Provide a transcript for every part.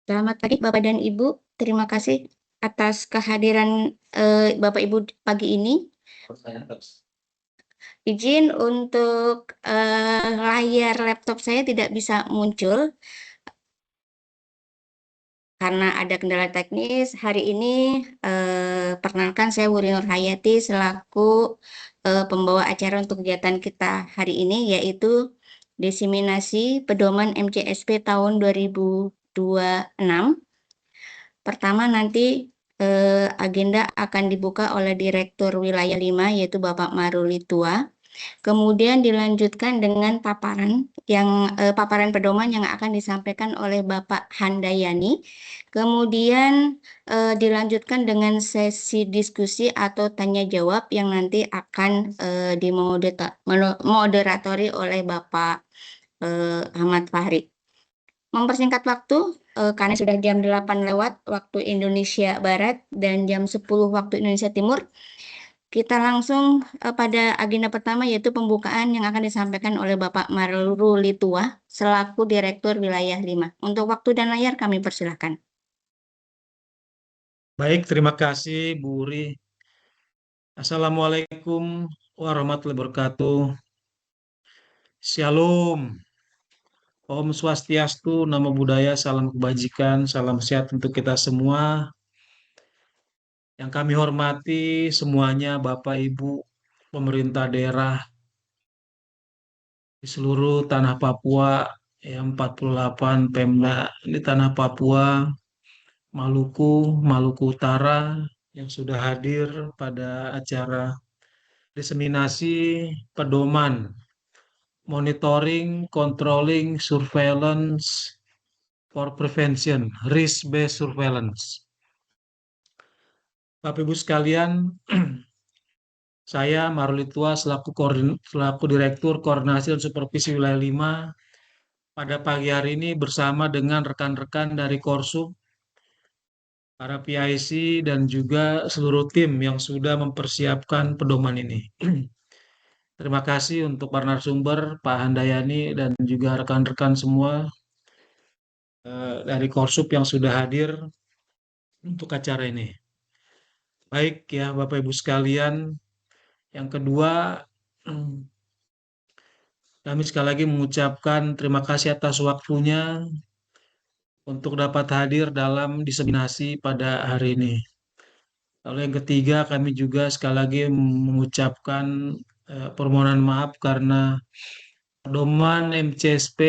Selamat pagi Bapak dan Ibu, terima kasih atas kehadiran Bapak Ibu pagi ini. Izin untuk layar laptop saya tidak bisa muncul karena ada kendala teknis. Hari ini perkenalkan saya Wuri Nurhayati selaku pembawa acara untuk kegiatan kita hari ini, yaitu diseminasi pedoman MCSP tahun 2026. Pertama nanti agenda akan dibuka oleh Direktur Wilayah 5 yaitu Bapak Maruli Tua. Kemudian dilanjutkan dengan paparan pedoman yang akan disampaikan oleh Bapak Handayani. Kemudian dilanjutkan dengan sesi diskusi atau tanya jawab yang nanti akan dimoderatori oleh Bapak Ahmad Fahri. Mempersingkat waktu, karena sudah jam 8 lewat waktu Indonesia Barat dan jam 10 waktu Indonesia Timur, kita langsung pada agenda pertama yaitu pembukaan yang akan disampaikan oleh Bapak Maruli Tua selaku Direktur Wilayah 5. Untuk waktu dan layar kami persilahkan. Baik, terima kasih Bu Uri. Assalamualaikum warahmatullahi wabarakatuh. Shalom. Om Swastiastu, Namo Buddhaya, salam kebajikan, salam sehat untuk kita semua. Yang kami hormati semuanya Bapak Ibu pemerintah daerah di seluruh tanah Papua, ya 48 Pemda di tanah Papua, Maluku Utara yang sudah hadir pada acara diseminasi pedoman monitoring, controlling, surveillance for prevention, risk-based surveillance. Bapak Ibu sekalian, saya Maruli Tua selaku Direktur Koordinasi dan Supervisi Wilayah 5 pada pagi hari ini bersama dengan rekan-rekan dari Korsub, para PIC dan juga seluruh tim yang sudah mempersiapkan pedoman ini. Terima kasih untuk para narasumber, Pak Handayani dan juga rekan-rekan semua dari Korsub yang sudah hadir untuk acara ini. Baik ya Bapak Ibu sekalian, yang kedua kami sekali lagi mengucapkan terima kasih atas waktunya untuk dapat hadir dalam diseminasi pada hari ini. Lalu yang ketiga kami juga sekali lagi mengucapkan permohonan maaf karena pedoman MCSP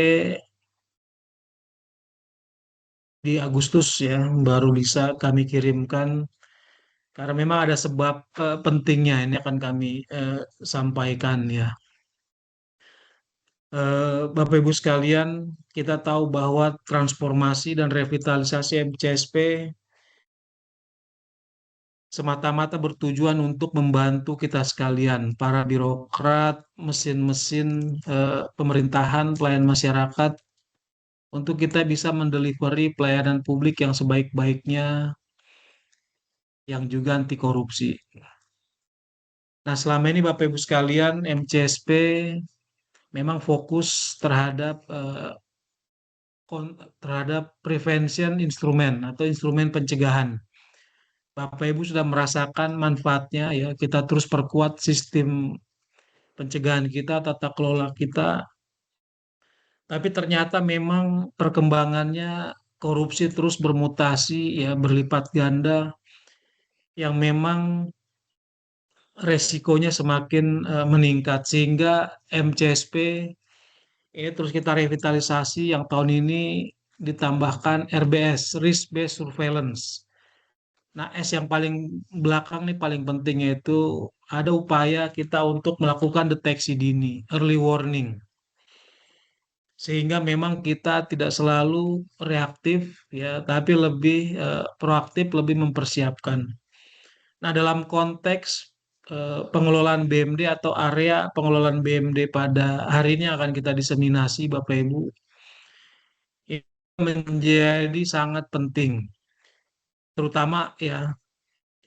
di Agustus ya baru bisa kami kirimkan karena memang ada sebab pentingnya ini akan kami sampaikan ya. Bapak Ibu sekalian, kita tahu bahwa transformasi dan revitalisasi MCSP semata-mata bertujuan untuk membantu kita sekalian, para birokrat, mesin-mesin pemerintahan, pelayan masyarakat, untuk kita bisa mendelivery pelayanan publik yang sebaik-baiknya, yang juga anti korupsi. Nah, selama ini Bapak Ibu sekalian, MCSP memang fokus terhadap prevention instrumen atau instrumen pencegahan. Bapak Ibu sudah merasakan manfaatnya ya, kita terus perkuat sistem pencegahan kita, tata kelola kita. Tapi ternyata memang perkembangannya korupsi terus bermutasi ya, berlipat ganda yang memang resikonya semakin meningkat sehingga MCSP ini terus kita revitalisasi yang tahun ini ditambahkan RBS, Risk Based Surveillance. Nah, S yang paling belakang nih paling penting yaitu ada upaya kita untuk melakukan deteksi dini, early warning. Sehingga memang kita tidak selalu reaktif ya, tapi lebih proaktif, lebih mempersiapkan. Nah, dalam konteks pengelolaan BMD atau area pengelolaan BMD pada hari ini akan kita diseminasi Bapak Ibu, ini menjadi sangat penting, terutama ya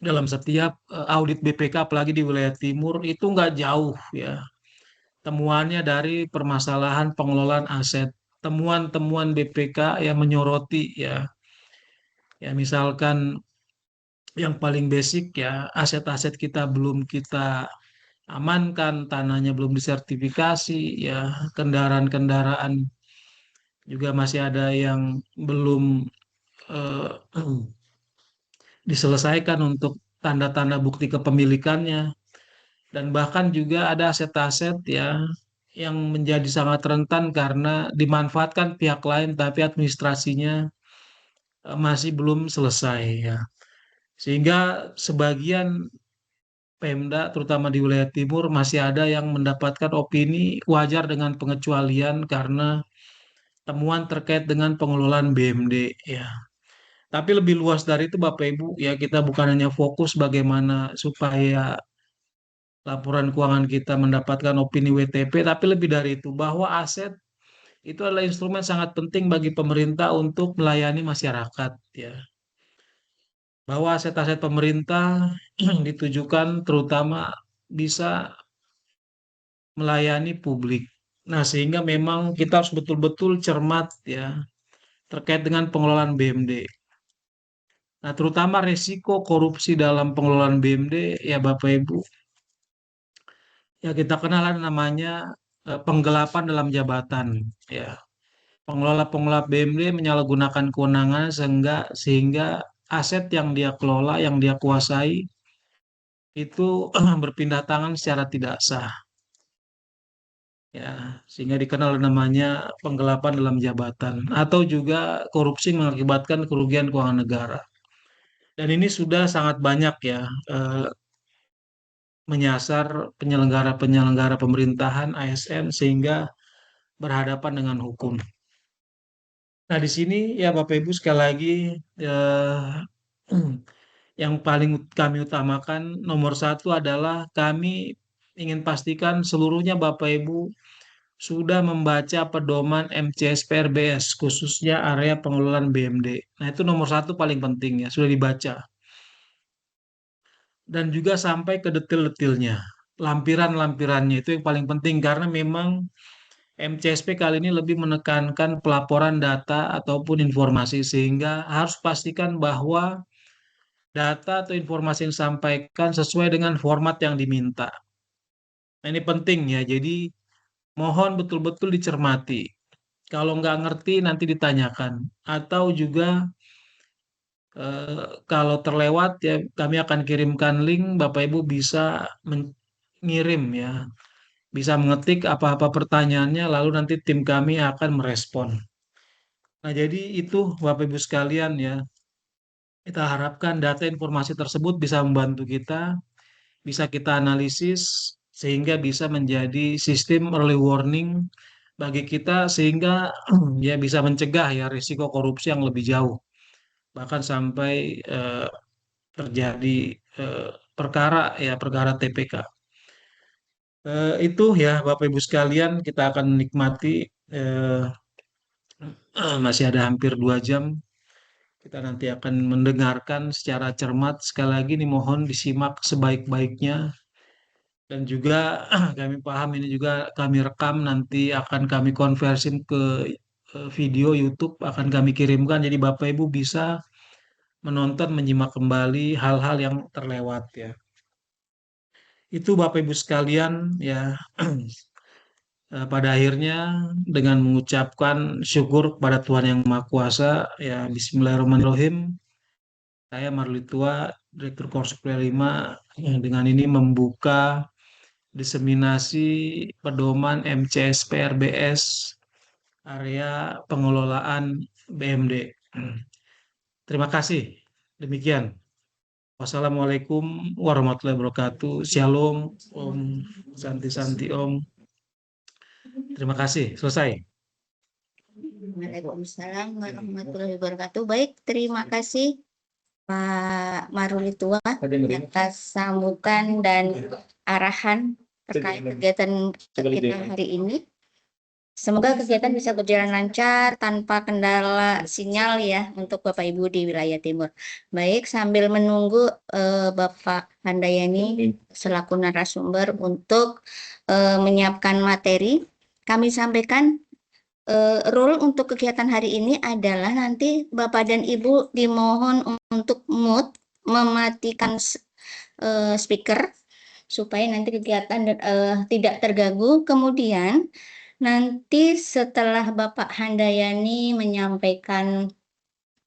dalam setiap audit BPK apalagi di wilayah timur itu nggak jauh ya temuannya dari permasalahan pengelolaan aset. Temuan-temuan BPK yang menyoroti ya Ya, misalkan yang paling basic ya, aset-aset kita belum kita amankan, tanahnya belum disertifikasi, ya, kendaraan-kendaraan juga masih ada yang belum eh, diselesaikan untuk tanda-tanda bukti kepemilikannya, dan bahkan juga ada aset-aset ya yang menjadi sangat rentan karena dimanfaatkan pihak lain tapi administrasinya masih belum selesai ya. Sehingga sebagian Pemda terutama di wilayah timur masih ada yang mendapatkan opini wajar dengan pengecualian karena temuan terkait dengan pengelolaan BMD ya. Tapi lebih luas dari itu Bapak Ibu ya, kita bukan hanya fokus bagaimana supaya laporan keuangan kita mendapatkan opini WTP, tapi lebih dari itu bahwa aset itu adalah instrumen sangat penting bagi pemerintah untuk melayani masyarakat ya. Bahwa aset-aset pemerintah ditujukan terutama bisa melayani publik. Nah, sehingga memang kita harus betul-betul cermat ya terkait dengan pengelolaan BMD. Nah, terutama risiko korupsi dalam pengelolaan BMD ya Bapak Ibu. Ya kita kenal namanya penggelapan dalam jabatan ya. Pengelola-pengelola BMD menyalahgunakan kewenangan sehingga aset yang dia kelola, yang dia kuasai itu berpindah tangan secara tidak sah. Ya, sehingga dikenal namanya penggelapan dalam jabatan atau juga korupsi mengakibatkan kerugian keuangan negara. Dan ini sudah sangat banyak ya eh, menyasar penyelenggara-penyelenggara pemerintahan ASN sehingga berhadapan dengan hukum. Nah, di sini ya Bapak Ibu sekali lagi eh, yang paling kami utamakan nomor satu adalah kami ingin pastikan seluruhnya Bapak Ibu sudah membaca pedoman MCS PRBS khususnya area pengelolaan BMD. Nah, itu nomor satu paling penting ya, sudah dibaca. Dan juga sampai ke detail-detailnya. Lampiran-lampirannya itu yang paling penting karena memang MCSP kali ini lebih menekankan pelaporan data ataupun informasi sehingga harus pastikan bahwa data atau informasi yang disampaikan sesuai dengan format yang diminta. Nah, ini penting ya, jadi mohon betul-betul dicermati. Kalau nggak ngerti nanti ditanyakan. Atau juga kalau terlewat ya kami akan kirimkan link, Bapak Ibu bisa mengirim ya, bisa mengetik apa-apa pertanyaannya, lalu nanti tim kami akan merespon. Nah, jadi itu Bapak Ibu sekalian ya, kita harapkan data informasi tersebut bisa membantu kita, bisa kita analisis, sehingga bisa menjadi sistem early warning bagi kita, sehingga ya bisa mencegah ya risiko korupsi yang lebih jauh, bahkan sampai terjadi eh, perkara TPK. Itu ya Bapak Ibu sekalian, kita akan menikmati eh, masih ada hampir 2 jam. Kita nanti akan mendengarkan secara cermat. Sekali lagi nih mohon disimak sebaik-baiknya. Dan juga kami paham ini juga kami rekam, nanti akan kami konversin ke video YouTube, akan kami kirimkan. Jadi Bapak Ibu bisa menonton, menyimak kembali hal-hal yang terlewat ya. Itu Bapak Ibu sekalian ya. Pada akhirnya dengan mengucapkan syukur kepada Tuhan Yang Maha Kuasa ya, Bismillahirrahmanirrahim. Saya Marlitua, Direktur Korsuple 5, yang dengan ini membuka diseminasi pedoman MCS PRBS area pengelolaan BMD. Terima kasih. Demikian. Wassalamualaikum warahmatullahi wabarakatuh. Shalom, Om, Santi Santi Om. Terima kasih. Selesai. Waalaikumsalam warahmatullahi wabarakatuh. Baik, terima kasih Pak Marlitua atas sambutan dan arahan terkait kegiatan kita hari ini. Semoga kegiatan bisa berjalan lancar tanpa kendala sinyal ya untuk Bapak Ibu di wilayah timur. Baik, sambil menunggu Bapak Handayani selaku narasumber untuk menyiapkan materi, kami sampaikan rule untuk kegiatan hari ini adalah nanti Bapak dan Ibu dimohon untuk mute, mematikan speaker supaya nanti kegiatan tidak terganggu. Kemudian nanti setelah Bapak Handayani menyampaikan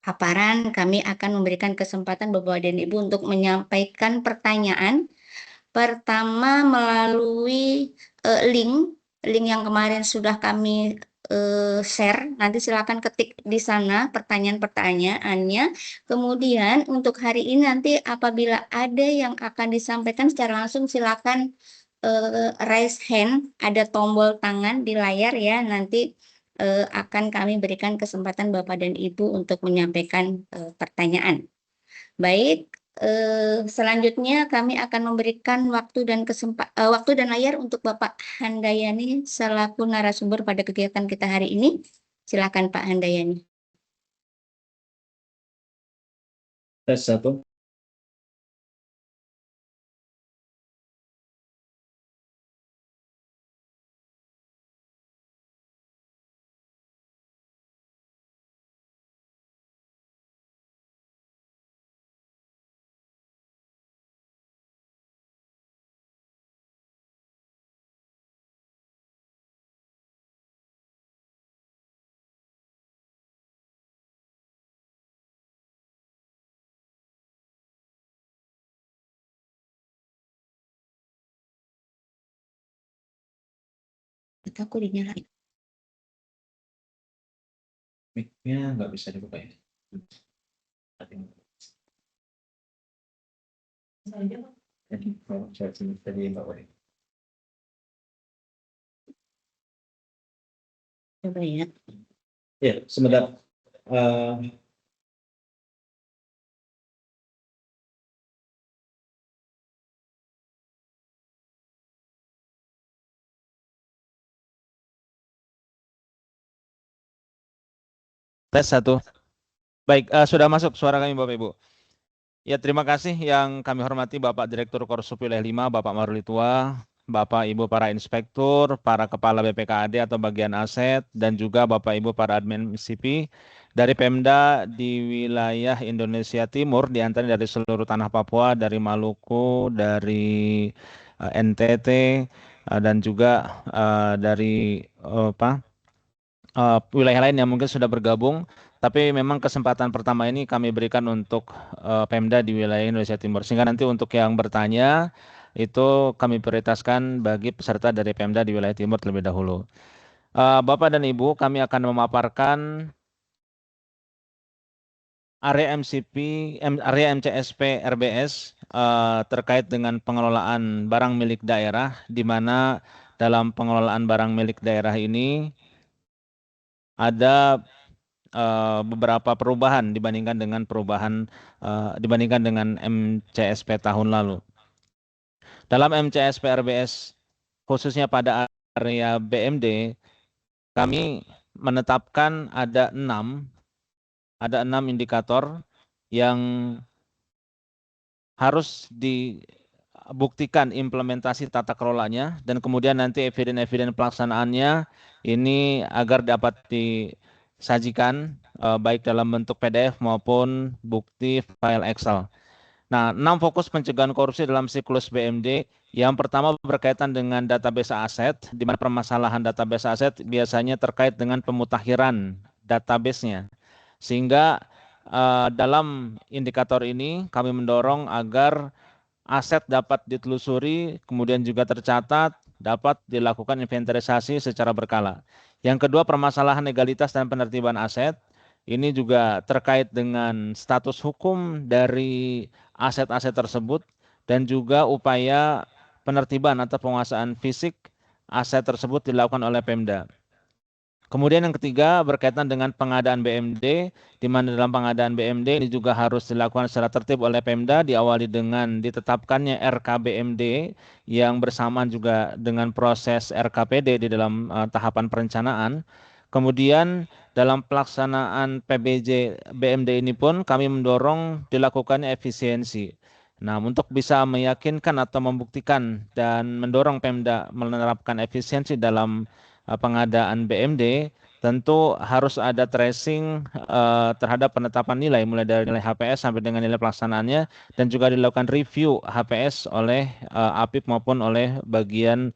paparan, kami akan memberikan kesempatan Bapak dan Ibu untuk menyampaikan pertanyaan. Pertama melalui link yang kemarin sudah kami share. Nanti silakan ketik di sana pertanyaan-pertanyaannya. Kemudian untuk hari ini nanti apabila ada yang akan disampaikan secara langsung silakan raise hand, ada tombol tangan di layar ya. Nanti akan kami berikan kesempatan Bapak dan Ibu untuk menyampaikan pertanyaan. Baik, selanjutnya kami akan memberikan waktu dan layar untuk Bapak Handayani selaku narasumber pada kegiatan kita hari ini. Silakan Pak Handayani. Tes 1. Aku dinyalain. Mic-nya nggak bisa dibuka ya. Coba ya. Ya, sebentar. Tes 1. Baik, sudah masuk suara kami Bapak Ibu. Ya, terima kasih yang kami hormati Bapak Direktur Korsup Wilayah 5, Bapak Marlitua, Bapak Ibu para inspektur, para kepala BPKAD atau bagian aset, dan juga Bapak Ibu para admin MCP dari Pemda di wilayah Indonesia Timur, di antaranya dari seluruh tanah Papua, dari Maluku, dari NTT, dan juga dari wilayah lain yang mungkin sudah bergabung. Tapi memang kesempatan pertama ini kami berikan untuk Pemda di wilayah Indonesia Timur. Sehingga nanti untuk yang bertanya itu kami prioritaskan bagi peserta dari Pemda di wilayah Timur terlebih dahulu. Bapak dan Ibu, kami akan memaparkan area MCP, area MCSP RBS terkait dengan pengelolaan barang milik daerah, di mana dalam pengelolaan barang milik daerah ini ada beberapa perubahan dibandingkan dengan MCSP tahun lalu. Dalam MCSP RBS khususnya pada area BMD kami menetapkan ada 6 indikator yang harus dibuktikan implementasi tata kelolanya dan kemudian nanti eviden pelaksanaannya ini agar dapat disajikan baik dalam bentuk PDF maupun bukti file Excel. Nah, 6 fokus pencegahan korupsi dalam siklus BMD. Yang pertama berkaitan dengan database aset, di mana permasalahan database aset biasanya terkait dengan pemutakhiran database-nya. Sehingga dalam indikator ini kami mendorong agar aset dapat ditelusuri, kemudian juga tercatat, dapat dilakukan inventarisasi secara berkala. Yang kedua, permasalahan legalitas dan penertiban aset. Ini juga terkait dengan status hukum dari aset-aset tersebut dan juga upaya penertiban atau penguasaan fisik aset tersebut dilakukan oleh Pemda. Kemudian yang ketiga berkaitan dengan pengadaan BMD, di mana dalam pengadaan BMD ini juga harus dilakukan secara tertib oleh Pemda, diawali dengan ditetapkannya RKBMD yang bersamaan juga dengan proses RKPD di dalam tahapan perencanaan. Kemudian dalam pelaksanaan PBJ BMD ini pun kami mendorong dilakukannya efisiensi. Nah, untuk bisa meyakinkan atau membuktikan dan mendorong Pemda menerapkan efisiensi dalam pengadaan BMD, tentu harus ada tracing terhadap penetapan nilai mulai dari nilai HPS sampai dengan nilai pelaksanaannya, dan juga dilakukan review HPS oleh APIP maupun oleh bagian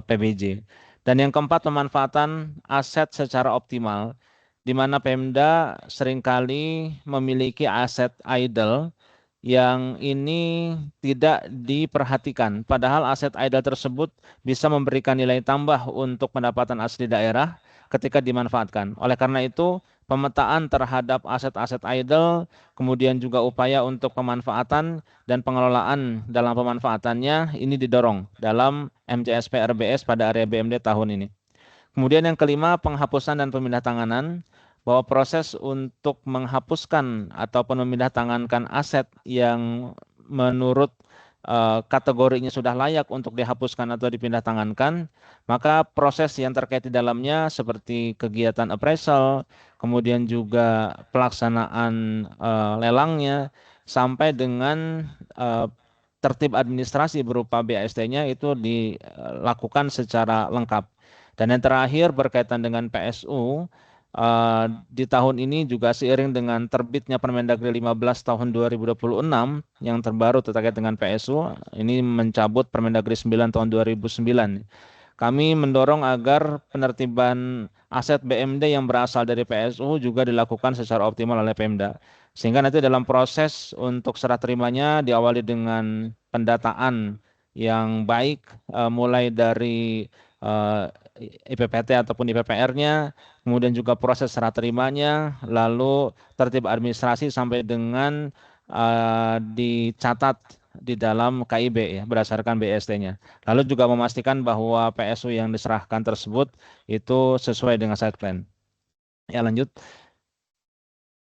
PBJ. Dan yang keempat, pemanfaatan aset secara optimal, di mana Pemda seringkali memiliki aset idle yang ini tidak diperhatikan. Padahal aset idle tersebut bisa memberikan nilai tambah untuk pendapatan asli daerah ketika dimanfaatkan. Oleh karena itu, pemetaan terhadap aset-aset idle, kemudian juga upaya untuk pemanfaatan dan pengelolaan dalam pemanfaatannya ini didorong dalam MCSP RBS pada area BMD tahun ini. Kemudian yang kelima, penghapusan dan pemindahantanganan, bahwa proses untuk menghapuskan ataupun memindahtangankan aset yang menurut kategorinya sudah layak untuk dihapuskan atau dipindahtangankan, maka proses yang terkait di dalamnya seperti kegiatan appraisal, kemudian juga pelaksanaan lelangnya, sampai dengan tertib administrasi berupa BAST-nya itu dilakukan secara lengkap. Dan yang terakhir berkaitan dengan PSU, di tahun ini juga seiring dengan terbitnya Permendagri 15 tahun 2026 yang terbaru terkait dengan PSU, ini mencabut Permendagri 9 tahun 2009. Kami mendorong agar penertiban aset BMD yang berasal dari PSU juga dilakukan secara optimal oleh Pemda. Sehingga nanti dalam proses untuk serah terimanya diawali dengan pendataan yang baik, mulai dari IPPT ataupun IPPR-nya, kemudian juga proses serah terimanya, lalu tertib administrasi sampai dengan dicatat di dalam KIB ya, berdasarkan BST-nya. Lalu juga memastikan bahwa PSU yang diserahkan tersebut itu sesuai dengan site plan. Ya, lanjut.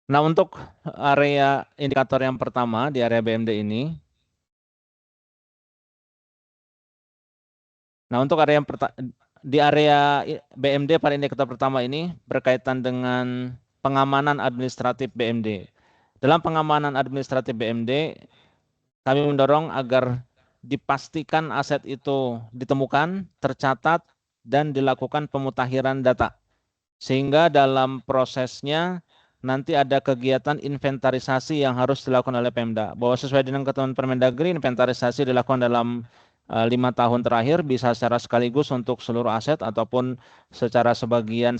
Nah, untuk area indikator yang pertama di area BMD ini, untuk di area BMD pada indikator pertama ini berkaitan dengan pengamanan administratif BMD. Dalam pengamanan administratif BMD, kami mendorong agar dipastikan aset itu ditemukan, tercatat, dan dilakukan pemutakhiran data. Sehingga dalam prosesnya nanti ada kegiatan inventarisasi yang harus dilakukan oleh Pemda. Bahwa sesuai dengan ketentuan Permendagri, inventarisasi dilakukan dalam 5 tahun terakhir, bisa secara sekaligus untuk seluruh aset ataupun secara sebagian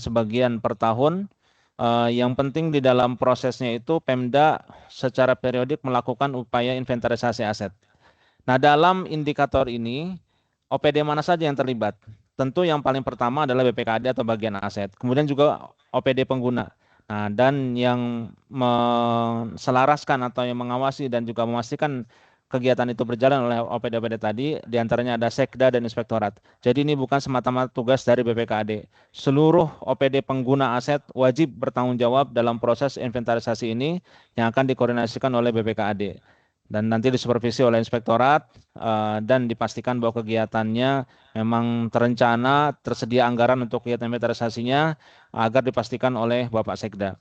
per tahun. Yang penting di dalam prosesnya itu Pemda secara periodik melakukan upaya inventarisasi aset. Nah, dalam indikator ini OPD mana saja yang terlibat? Tentu yang paling pertama adalah BPKAD atau bagian aset. Kemudian juga OPD pengguna. Nah, dan yang menselaraskan atau yang mengawasi dan juga memastikan kegiatan itu berjalan oleh OPD-OPD tadi, diantaranya ada Sekda dan Inspektorat. Jadi ini bukan semata-mata tugas dari BPKAD. Seluruh OPD pengguna aset wajib bertanggung jawab dalam proses inventarisasi ini yang akan dikoordinasikan oleh BPKAD. Dan nanti disupervisi oleh Inspektorat dan dipastikan bahwa kegiatannya memang terencana, tersedia anggaran untuk kegiatan inventarisasinya agar dipastikan oleh Bapak Sekda.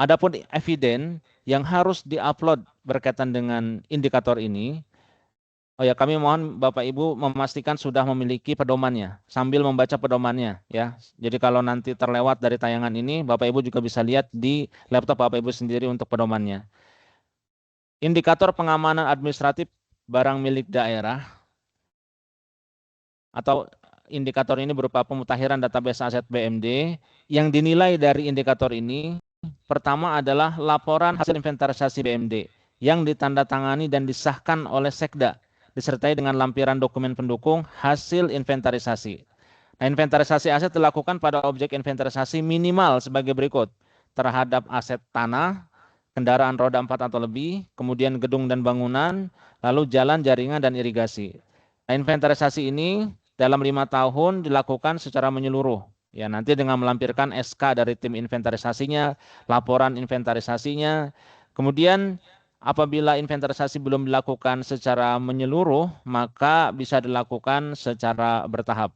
Adapun eviden yang harus diupload berkaitan dengan indikator ini, kami mohon Bapak Ibu memastikan sudah memiliki pedomannya sambil membaca pedomannya ya. Jadi kalau nanti terlewat dari tayangan ini, Bapak Ibu juga bisa lihat di laptop Bapak Ibu sendiri untuk pedomannya. Indikator pengamanan administratif barang milik daerah atau indikator ini berupa pemutakhiran database aset BMD. Yang dinilai dari indikator ini pertama adalah laporan hasil inventarisasi BMD yang ditandatangani dan disahkan oleh Sekda disertai dengan lampiran dokumen pendukung hasil inventarisasi. Nah, inventarisasi aset dilakukan pada objek inventarisasi minimal sebagai berikut: terhadap aset tanah, kendaraan roda 4 atau lebih, kemudian gedung dan bangunan, lalu jalan, jaringan, dan irigasi. Nah, inventarisasi ini dalam 5 tahun dilakukan secara menyeluruh. Ya, nanti dengan melampirkan SK dari tim inventarisasinya, laporan inventarisasinya. Kemudian apabila inventarisasi belum dilakukan secara menyeluruh, maka bisa dilakukan secara bertahap.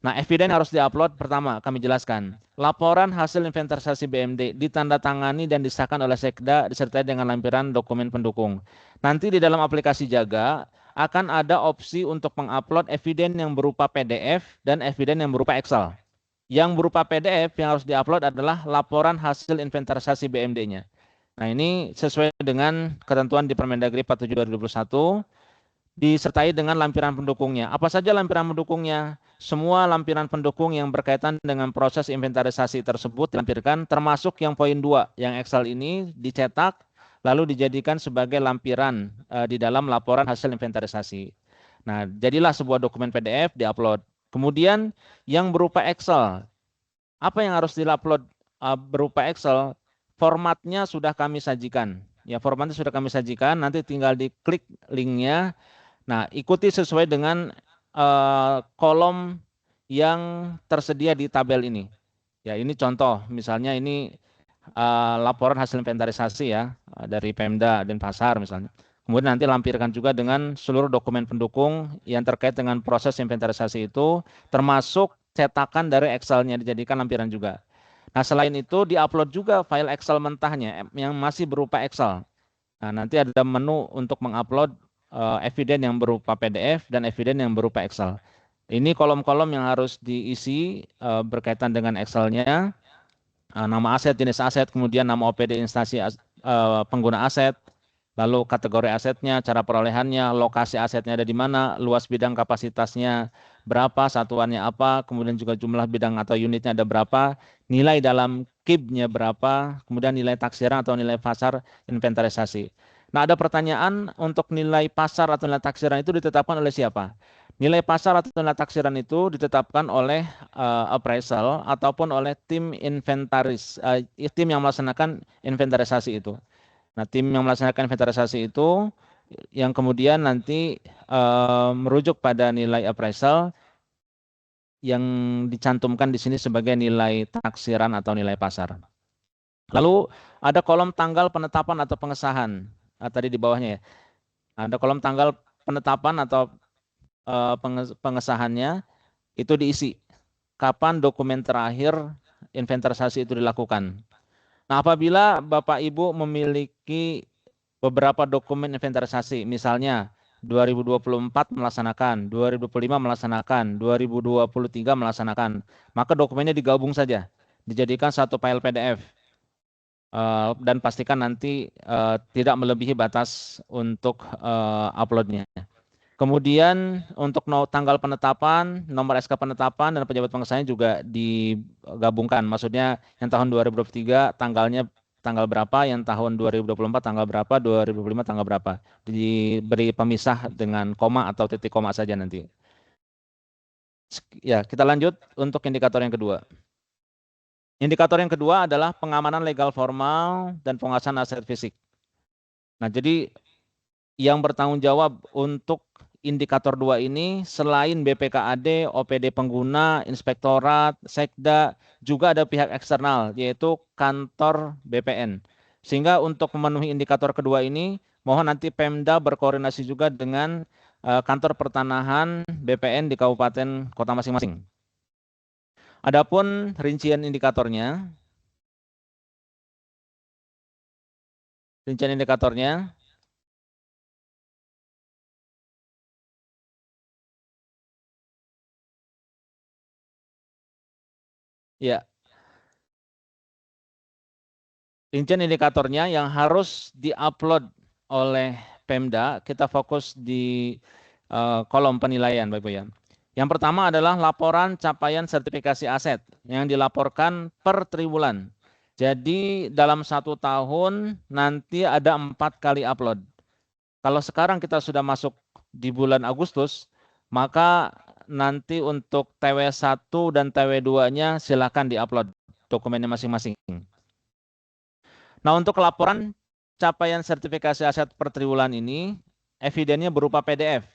Nah, eviden harus diupload. Pertama, kami jelaskan. Laporan hasil inventarisasi BMD ditandatangani dan disahkan oleh Sekda disertai dengan lampiran dokumen pendukung. Nanti di dalam aplikasi Jaga akan ada opsi untuk mengupload eviden yang berupa PDF dan eviden yang berupa Excel. Yang berupa PDF yang harus diupload adalah laporan hasil inventarisasi BMD-nya. Nah, ini sesuai dengan ketentuan di Permendagri 47 2021, disertai dengan lampiran pendukungnya. Apa saja lampiran pendukungnya? Semua lampiran pendukung yang berkaitan dengan proses inventarisasi tersebut dilampirkan, termasuk yang poin 2, yang Excel ini dicetak lalu dijadikan sebagai lampiran di dalam laporan hasil inventarisasi. Nah, jadilah sebuah dokumen PDF diupload. Kemudian yang berupa Excel, apa yang harus diupload berupa Excel? Formatnya sudah kami sajikan. Ya, formatnya sudah kami sajikan, nanti tinggal diklik linknya. Nah, ikuti sesuai dengan kolom yang tersedia di tabel ini. Ya, ini contoh, misalnya ini laporan hasil inventarisasi ya dari Pemda Denpasar misalnya. Kemudian nanti lampirkan juga dengan seluruh dokumen pendukung yang terkait dengan proses inventarisasi itu, termasuk cetakan dari Excel-nya dijadikan lampiran juga. Nah, selain itu diupload juga file Excel mentahnya yang masih berupa Excel. Nah, nanti ada menu untuk mengupload eviden yang berupa PDF dan eviden yang berupa Excel. Ini kolom-kolom yang harus diisi berkaitan dengan Excel-nya. Nama aset, jenis aset, kemudian nama OPD instansi pengguna aset, lalu kategori asetnya, cara perolehannya, lokasi asetnya ada di mana, luas bidang kapasitasnya berapa, satuannya apa, kemudian juga jumlah bidang atau unitnya ada berapa, nilai dalam KIB-nya berapa, kemudian nilai taksiran atau nilai pasar inventarisasi. Nah, ada pertanyaan, untuk nilai pasar atau nilai taksiran itu ditetapkan oleh siapa? Nilai pasar atau nilai taksiran itu ditetapkan oleh appraisal ataupun oleh tim inventaris, tim yang melaksanakan inventarisasi itu. Nah, tim yang melaksanakan inventarisasi itu yang kemudian nanti merujuk pada nilai appraisal yang dicantumkan di sini sebagai nilai taksiran atau nilai pasar. Lalu ada kolom tanggal penetapan atau pengesahan. Tadi di bawahnya ya. Ada kolom tanggal penetapan atau pengesahannya itu diisi. Kapan dokumen terakhir inventarisasi itu dilakukan. Nah, apabila Bapak Ibu memiliki beberapa dokumen inventarisasi, misalnya 2024 melaksanakan, 2025 melaksanakan, 2023 melaksanakan, maka dokumennya digabung saja, dijadikan satu file PDF. Dan pastikan nanti tidak melebihi batas untuk uploadnya. Kemudian untuk tanggal penetapan, nomor SK penetapan dan pejabat pengesahannya juga digabungkan. Maksudnya yang tahun 2023 tanggalnya tanggal berapa, yang tahun 2024 tanggal berapa, 2025 tanggal berapa. Diberi pemisah dengan koma atau titik koma saja nanti. Ya, kita lanjut untuk indikator yang kedua. Indikator yang kedua adalah pengamanan legal formal dan penguasaan aset fisik. Nah, jadi yang bertanggung jawab untuk indikator 2 ini selain BPKAD, OPD pengguna, inspektorat, sekda, juga ada pihak eksternal yaitu kantor BPN. Sehingga untuk memenuhi indikator kedua ini, mohon nanti Pemda berkoordinasi juga dengan kantor pertanahan BPN di kabupaten kota masing-masing. Adapun rincian indikatornya, ya, rincian indikatornya yang harus diupload oleh Pemda, kita fokus di kolom penilaian, Bapak Ibu ya. Yang pertama adalah laporan capaian sertifikasi aset yang dilaporkan per triwulan. Jadi dalam 1 tahun nanti ada 4 kali upload. Kalau sekarang kita sudah masuk di bulan Agustus, maka nanti untuk TW1 dan TW2-nya silakan diupload dokumennya masing-masing. Nah, untuk laporan capaian sertifikasi aset per triwulan ini, evidennya berupa PDF.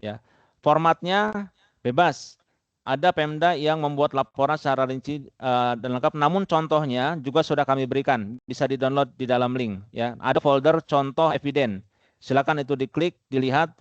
Ya. Formatnya bebas. Ada Pemda yang membuat laporan secara rinci dan lengkap, namun contohnya juga sudah kami berikan, bisa di-download di dalam link. Ya. Ada folder contoh eviden. Silakan itu diklik, dilihat.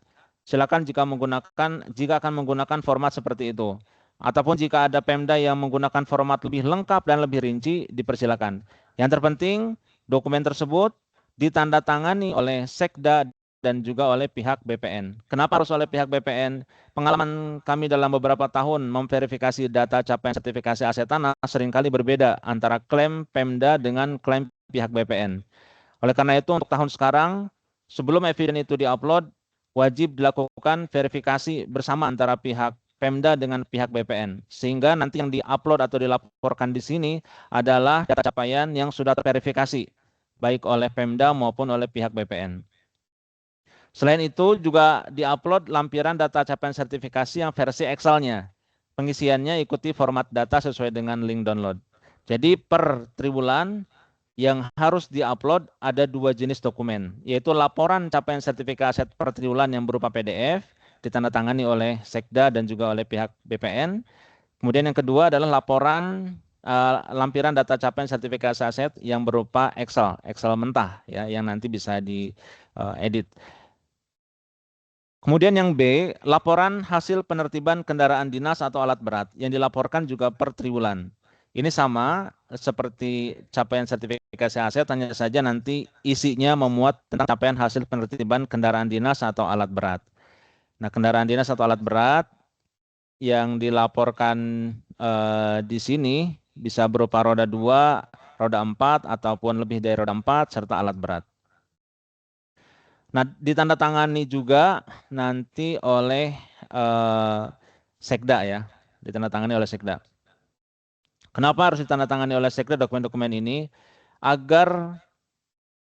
Silakan jika akan menggunakan format seperti itu. Ataupun jika ada Pemda yang menggunakan format lebih lengkap dan lebih rinci, dipersilakan. Yang terpenting, dokumen tersebut ditandatangani oleh sekda dan juga oleh pihak BPN. Kenapa harus oleh pihak BPN? Pengalaman kami dalam beberapa tahun memverifikasi data capaian sertifikasi aset tanah seringkali berbeda antara klaim Pemda dengan klaim pihak BPN. Oleh karena itu untuk tahun sekarang, sebelum eviden itu diupload, wajib dilakukan verifikasi bersama antara pihak Pemda dengan pihak BPN. Sehingga nanti yang diupload atau dilaporkan di sini adalah data capaian yang sudah terverifikasi, baik oleh Pemda maupun oleh pihak BPN. Selain itu juga diupload lampiran data capaian sertifikasi yang versi Excel-nya. Pengisiannya ikuti format data sesuai dengan link download. Jadi per triwulan yang harus diupload ada 2 jenis dokumen, yaitu laporan capaian sertifikasi aset per triwulan yang berupa PDF, ditandatangani oleh Sekda dan juga oleh pihak BPN. Kemudian yang kedua adalah laporan lampiran data capaian sertifikasi aset yang berupa Excel mentah ya, yang nanti bisa diedit. Kemudian yang B, laporan hasil penertiban kendaraan dinas atau alat berat yang dilaporkan juga per triwulan. Ini sama seperti capaian sertifikasi aset, hanya saja nanti isinya memuat tentang capaian hasil penertiban kendaraan dinas atau alat berat. Nah, kendaraan dinas atau alat berat yang dilaporkan di sini bisa berupa roda 2, roda 4, ataupun lebih dari roda 4, serta alat berat. Nah, ditandatangani juga nanti oleh Sekda ya, ditandatangani oleh Sekda. Kenapa harus ditandatangani oleh Sekda dokumen-dokumen ini? Agar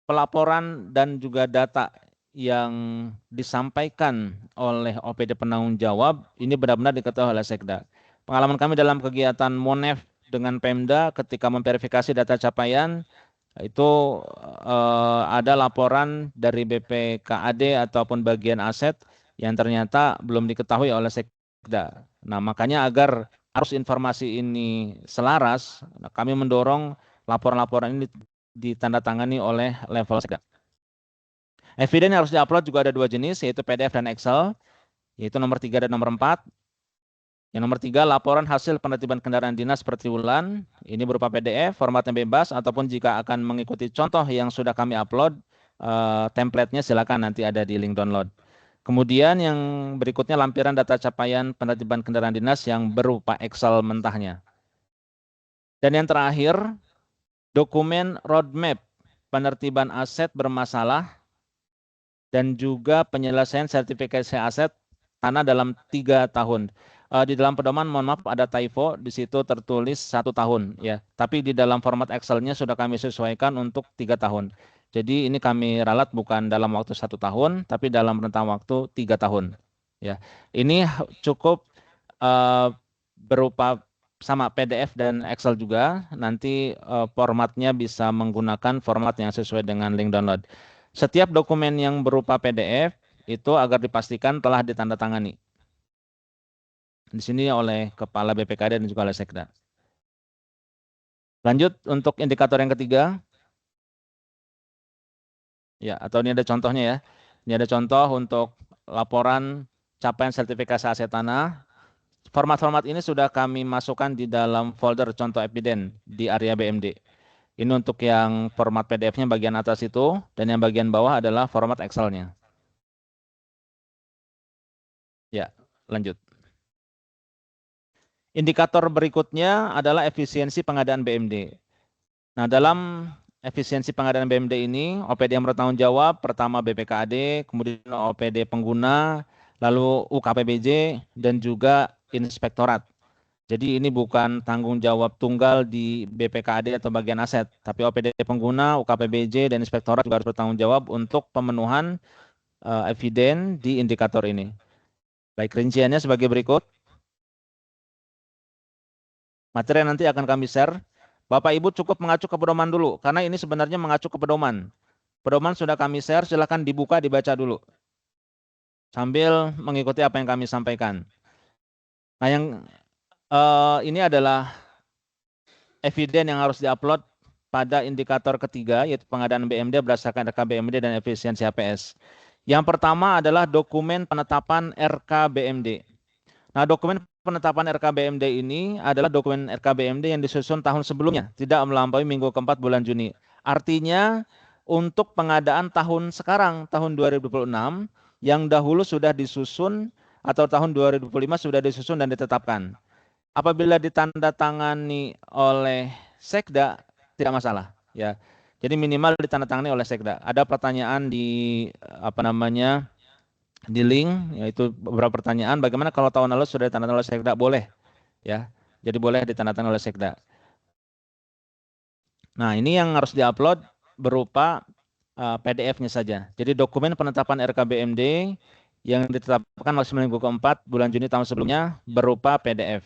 pelaporan dan juga data yang disampaikan oleh OPD penanggung jawab ini benar-benar diketahui oleh Sekda. Pengalaman kami dalam kegiatan Monef dengan Pemda ketika memverifikasi data capaian, itu ada laporan dari BPKAD ataupun bagian aset yang ternyata belum diketahui oleh Sekda. Nah, makanya agar arus informasi ini selaras, kami mendorong laporan-laporan ini ditandatangani oleh level Sekda. Eviden yang harus diupload juga ada 2 jenis, yaitu PDF dan Excel, yaitu nomor 3 dan nomor 4. Yang nomor 3, laporan hasil penertiban kendaraan dinas per triwulan. Ini berupa PDF, formatnya bebas, ataupun jika akan mengikuti contoh yang sudah kami upload, template-nya silakan nanti ada di link download. Kemudian yang berikutnya lampiran data capaian penertiban kendaraan dinas yang berupa Excel mentahnya. Dan yang terakhir, dokumen roadmap penertiban aset bermasalah dan juga penyelesaian sertifikasi aset tanah dalam 3 tahun. Di dalam pedoman, mohon maaf ada typo, di situ tertulis 1 tahun ya. Tapi di dalam format Excel-nya sudah kami sesuaikan untuk 3 tahun. Jadi ini kami ralat bukan dalam waktu 1 tahun, tapi dalam rentang waktu 3 tahun. Ya, ini cukup berupa sama PDF dan Excel juga. Nanti formatnya bisa menggunakan format yang sesuai dengan link download. Setiap dokumen yang berupa PDF itu agar dipastikan telah ditandatangani di sini oleh Kepala BPKD dan juga oleh Sekda. Lanjut untuk indikator yang ketiga. Ya, atau ini ada contohnya ya. Ini ada contoh untuk laporan capaian sertifikasi aset tanah. Format-format ini sudah kami masukkan di dalam folder contoh eviden di area BMD. Ini untuk yang format PDF-nya bagian atas itu, dan yang bagian bawah adalah format Excel-nya. Ya, lanjut. Indikator berikutnya adalah efisiensi pengadaan BMD. Nah, dalam efisiensi pengadaan BMD ini, OPD yang bertanggung jawab, pertama BPKAD, kemudian OPD pengguna, lalu UKPBJ, dan juga inspektorat. Jadi ini bukan tanggung jawab tunggal di BPKAD atau bagian aset, tapi OPD pengguna, UKPBJ, dan inspektorat juga harus bertanggung jawab untuk pemenuhan eviden di indikator ini. Baik, rinciannya sebagai berikut. Materi nanti akan kami share. Bapak Ibu cukup mengacu ke pedoman dulu, karena ini sebenarnya mengacu ke pedoman. Pedoman sudah kami share, silakan dibuka, dibaca dulu. Sambil mengikuti apa yang kami sampaikan. Nah, yang ini adalah eviden yang harus diupload pada indikator ketiga, yaitu pengadaan BMD berdasarkan RKBMD dan efisiensi HPS. Yang pertama adalah dokumen penetapan RKBMD. Nah, dokumen penetapan RKBMD ini adalah dokumen RKBMD yang disusun tahun sebelumnya, tidak melampaui minggu keempat bulan Juni. Artinya untuk pengadaan tahun sekarang, tahun 2026, yang dahulu sudah disusun atau tahun 2025 sudah disusun dan ditetapkan. Apabila ditandatangani oleh Sekda, tidak masalah. Ya, jadi minimal ditandatangani oleh Sekda. Ada pertanyaan di di link, yaitu beberapa pertanyaan. Bagaimana kalau tahun lalu sudah ditandatangani oleh Sekda? Boleh, ya. Jadi boleh ditandatangani oleh Sekda. Nah, ini yang harus diupload berupa PDF-nya saja. Jadi dokumen penetapan RKBMD yang ditetapkan oleh Seminggu keempat bulan Juni tahun sebelumnya berupa PDF.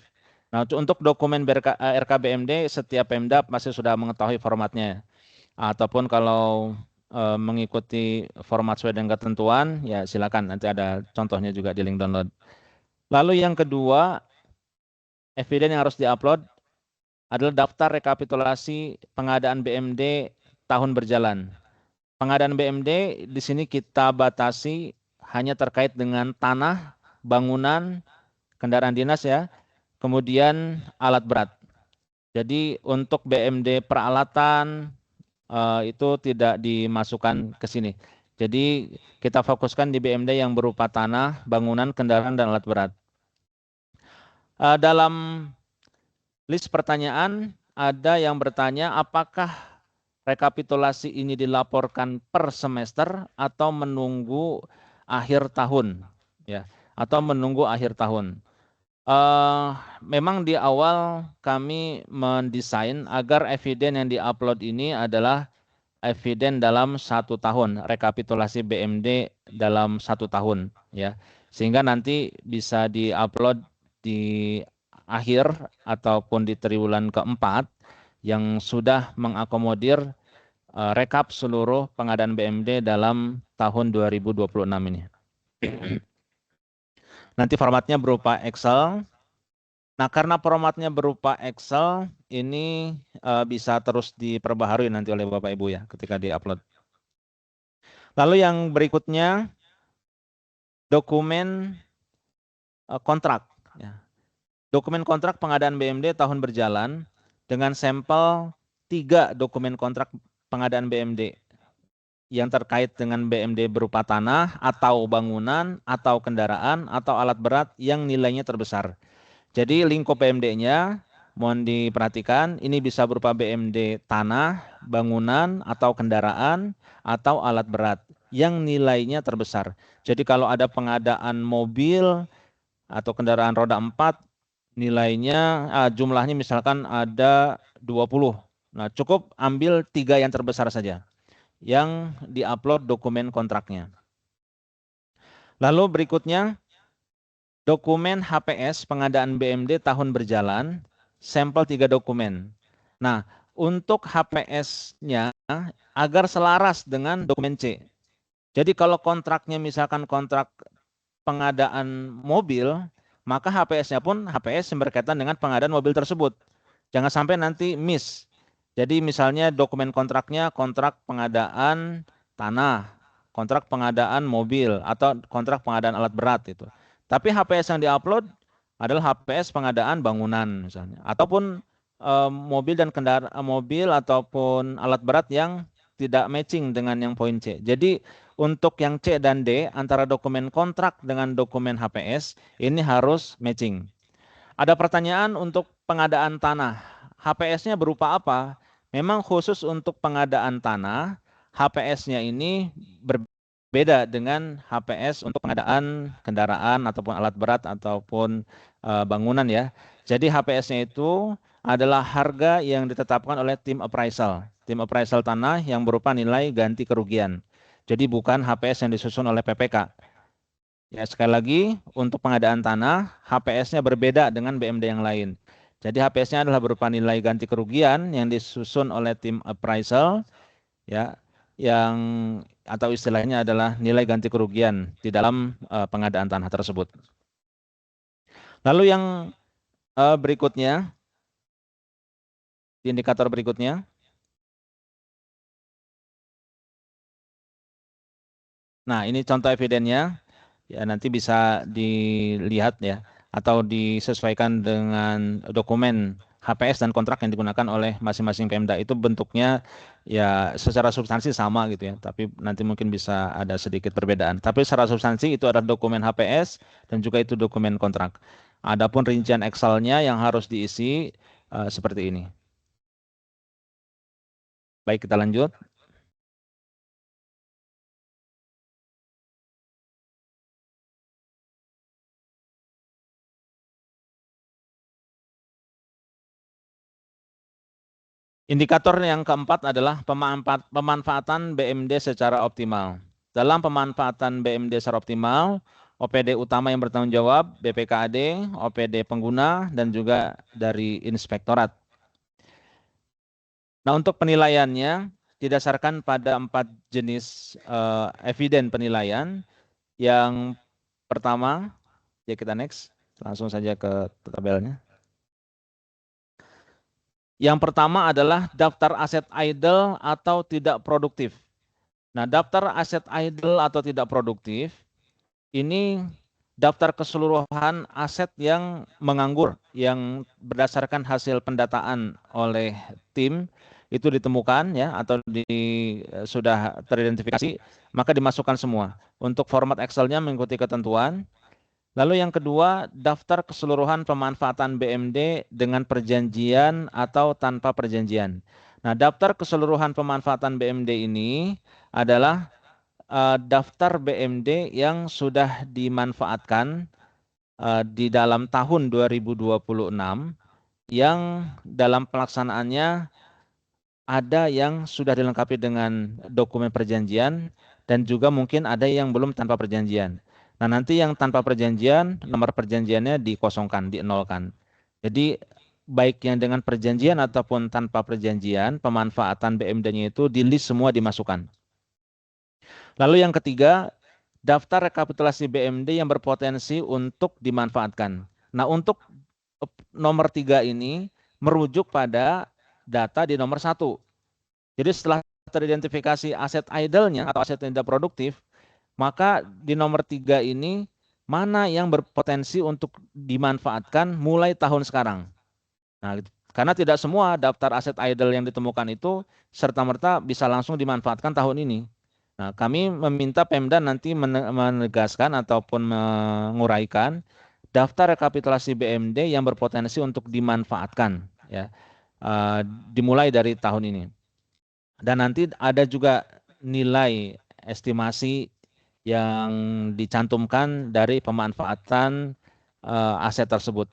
Nah, untuk dokumen RKBMD setiap Pemda masih sudah mengetahui formatnya. Ataupun kalau mengikuti format sesuai dengan ketentuan, ya silakan, nanti ada contohnya juga di link download. Lalu yang kedua, eviden yang harus diupload adalah daftar rekapitulasi pengadaan BMD tahun berjalan. Pengadaan BMD di sini kita batasi hanya terkait dengan tanah, bangunan, kendaraan dinas ya, kemudian alat berat. Jadi untuk BMD peralatan itu tidak dimasukkan ke sini. Jadi kita fokuskan di BMD yang berupa tanah, bangunan, kendaraan, dan alat berat. Dalam list pertanyaan ada yang bertanya apakah rekapitulasi ini dilaporkan per semester atau menunggu akhir tahun, ya, atau menunggu akhir tahun. Memang di awal kami mendesain agar eviden yang diupload ini adalah eviden dalam 1 tahun, rekapitulasi BMD dalam 1 tahun, ya, sehingga nanti bisa diupload di akhir ataupun di triwulan keempat yang sudah mengakomodir rekap seluruh pengadaan BMD dalam tahun 2026 ini. Nanti formatnya berupa Excel. Nah, karena formatnya berupa Excel, ini bisa terus diperbaharui nanti oleh Bapak Ibu ya ketika diupload. Lalu yang berikutnya, dokumen kontrak. Ya. Dokumen kontrak pengadaan BMD tahun berjalan dengan sampel 3 dokumen kontrak pengadaan BMD yang terkait dengan BMD berupa tanah atau bangunan atau kendaraan atau alat berat yang nilainya terbesar. Jadi lingkup BMD-nya mohon diperhatikan, ini bisa berupa BMD tanah, bangunan atau kendaraan atau alat berat yang nilainya terbesar. Jadi kalau ada pengadaan mobil atau kendaraan roda 4 nilainya jumlahnya misalkan ada 20. Nah, cukup ambil 3 yang terbesar saja yang diupload dokumen kontraknya. Lalu berikutnya, dokumen HPS pengadaan BMD tahun berjalan, sampel 3 dokumen. Nah, untuk HPS-nya agar selaras dengan dokumen C. Jadi kalau kontraknya misalkan kontrak pengadaan mobil, maka HPS-nya pun HPS yang berkaitan dengan pengadaan mobil tersebut. Jangan sampai nanti miss. Jadi misalnya dokumen kontraknya kontrak pengadaan tanah, kontrak pengadaan mobil, atau kontrak pengadaan alat berat itu. Tapi HPS yang diupload adalah HPS pengadaan bangunan misalnya, ataupun mobil dan kendaraan mobil ataupun alat berat yang tidak matching dengan yang poin C. Jadi untuk yang C dan D antara dokumen kontrak dengan dokumen HPS ini harus matching. Ada pertanyaan untuk pengadaan tanah. HPS-nya berupa apa? Memang khusus untuk pengadaan tanah, HPS-nya ini berbeda dengan HPS untuk pengadaan kendaraan ataupun alat berat ataupun bangunan ya. Jadi HPS-nya itu adalah harga yang ditetapkan oleh tim appraisal. Tim appraisal tanah yang berupa nilai ganti kerugian. Jadi bukan HPS yang disusun oleh PPK. Ya, sekali lagi untuk pengadaan tanah, HPS-nya berbeda dengan BMD yang lain. Jadi HPS-nya adalah berupa nilai ganti kerugian yang disusun oleh tim appraisal, ya, yang atau istilahnya adalah nilai ganti kerugian di dalam pengadaan tanah tersebut. Lalu yang berikutnya, di indikator berikutnya. Nah, ini contoh evidennya. Ya, nanti bisa dilihat ya atau disesuaikan dengan dokumen HPS dan kontrak yang digunakan oleh masing-masing Pemda. Itu bentuknya ya secara substansi sama gitu ya, tapi nanti mungkin bisa ada sedikit perbedaan. Tapi secara substansi itu adalah dokumen HPS dan juga itu dokumen kontrak. Adapun rincian Excel-nya yang harus diisi seperti ini. Baik, kita lanjut. Indikator yang keempat adalah pemanfaatan BMD secara optimal. Dalam pemanfaatan BMD secara optimal, OPD utama yang bertanggung jawab, BPKAD, OPD pengguna, dan juga dari inspektorat. Nah, untuk penilaiannya didasarkan pada 4 jenis eviden penilaian. Yang pertama, ya kita next, langsung saja ke tabelnya. Yang pertama adalah daftar aset idle atau tidak produktif. Nah, daftar aset idle atau tidak produktif ini daftar keseluruhan aset yang menganggur yang berdasarkan hasil pendataan oleh tim itu ditemukan ya atau sudah teridentifikasi, maka dimasukkan semua. Untuk format Excel-nya mengikuti ketentuan. Lalu yang kedua, daftar keseluruhan pemanfaatan BMD dengan perjanjian atau tanpa perjanjian. Nah, daftar keseluruhan pemanfaatan BMD ini adalah daftar BMD yang sudah dimanfaatkan di dalam tahun 2026 yang dalam pelaksanaannya ada yang sudah dilengkapi dengan dokumen perjanjian dan juga mungkin ada yang belum tanpa perjanjian. Nah, nanti yang tanpa perjanjian, nomor perjanjiannya dikosongkan, dienolkan. Jadi, baik yang dengan perjanjian ataupun tanpa perjanjian, pemanfaatan BMD-nya itu di list semua dimasukkan. Lalu yang ketiga, daftar rekapitulasi BMD yang berpotensi untuk dimanfaatkan. Nah, untuk nomor 3 ini merujuk pada data di nomor 1. Jadi setelah teridentifikasi aset idle-nya atau aset yang tidak produktif, maka di nomor 3 ini mana yang berpotensi untuk dimanfaatkan mulai tahun sekarang. Nah, karena tidak semua daftar aset idle yang ditemukan itu serta-merta bisa langsung dimanfaatkan tahun ini. Nah, kami meminta Pemda nanti menegaskan ataupun menguraikan daftar rekapitulasi BMD yang berpotensi untuk dimanfaatkan, ya, dimulai dari tahun ini. Dan nanti ada juga nilai estimasi yang dicantumkan dari pemanfaatan aset tersebut.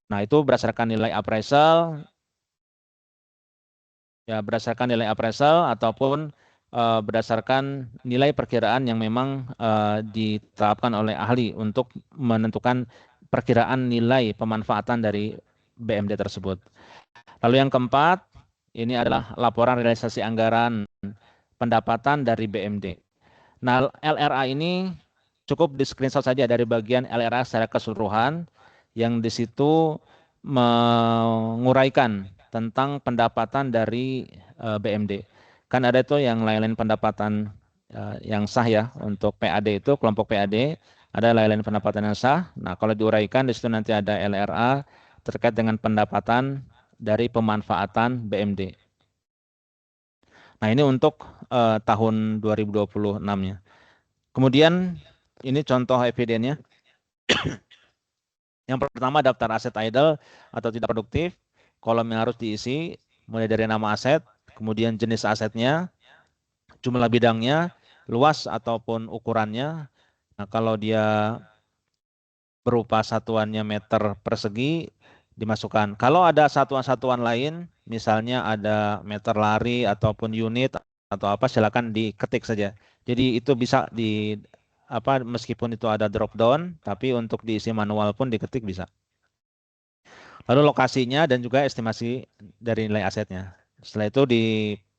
Nah, itu berdasarkan nilai appraisal, ya berdasarkan nilai appraisal ataupun berdasarkan nilai perkiraan yang memang ditetapkan oleh ahli untuk menentukan perkiraan nilai pemanfaatan dari BMD tersebut. Lalu yang keempat, ini adalah laporan realisasi anggaran pendapatan dari BMD. Nah, LRA ini cukup di screenshot saja dari bagian LRA secara keseluruhan yang di situ menguraikan tentang pendapatan dari BMD. Kan ada itu yang lain-lain pendapatan yang sah ya untuk PAD itu, kelompok PAD, ada lain-lain pendapatan yang sah. Nah, kalau diuraikan di situ nanti ada LRA terkait dengan pendapatan dari pemanfaatan BMD. Nah, ini untuk tahun 2026-nya. Kemudian ini contoh evidennya. Yang pertama daftar aset idle atau tidak produktif, kolom yang harus diisi mulai dari nama aset, kemudian jenis asetnya, jumlah bidangnya, luas ataupun ukurannya. Nah, kalau dia berupa satuannya meter persegi dimasukkan. Kalau ada satuan-satuan lain, misalnya ada meter lari ataupun unit atau apa, silakan diketik saja. Jadi itu bisa meskipun itu ada drop down, tapi untuk diisi manual pun diketik bisa. Lalu lokasinya dan juga estimasi dari nilai asetnya. Setelah itu di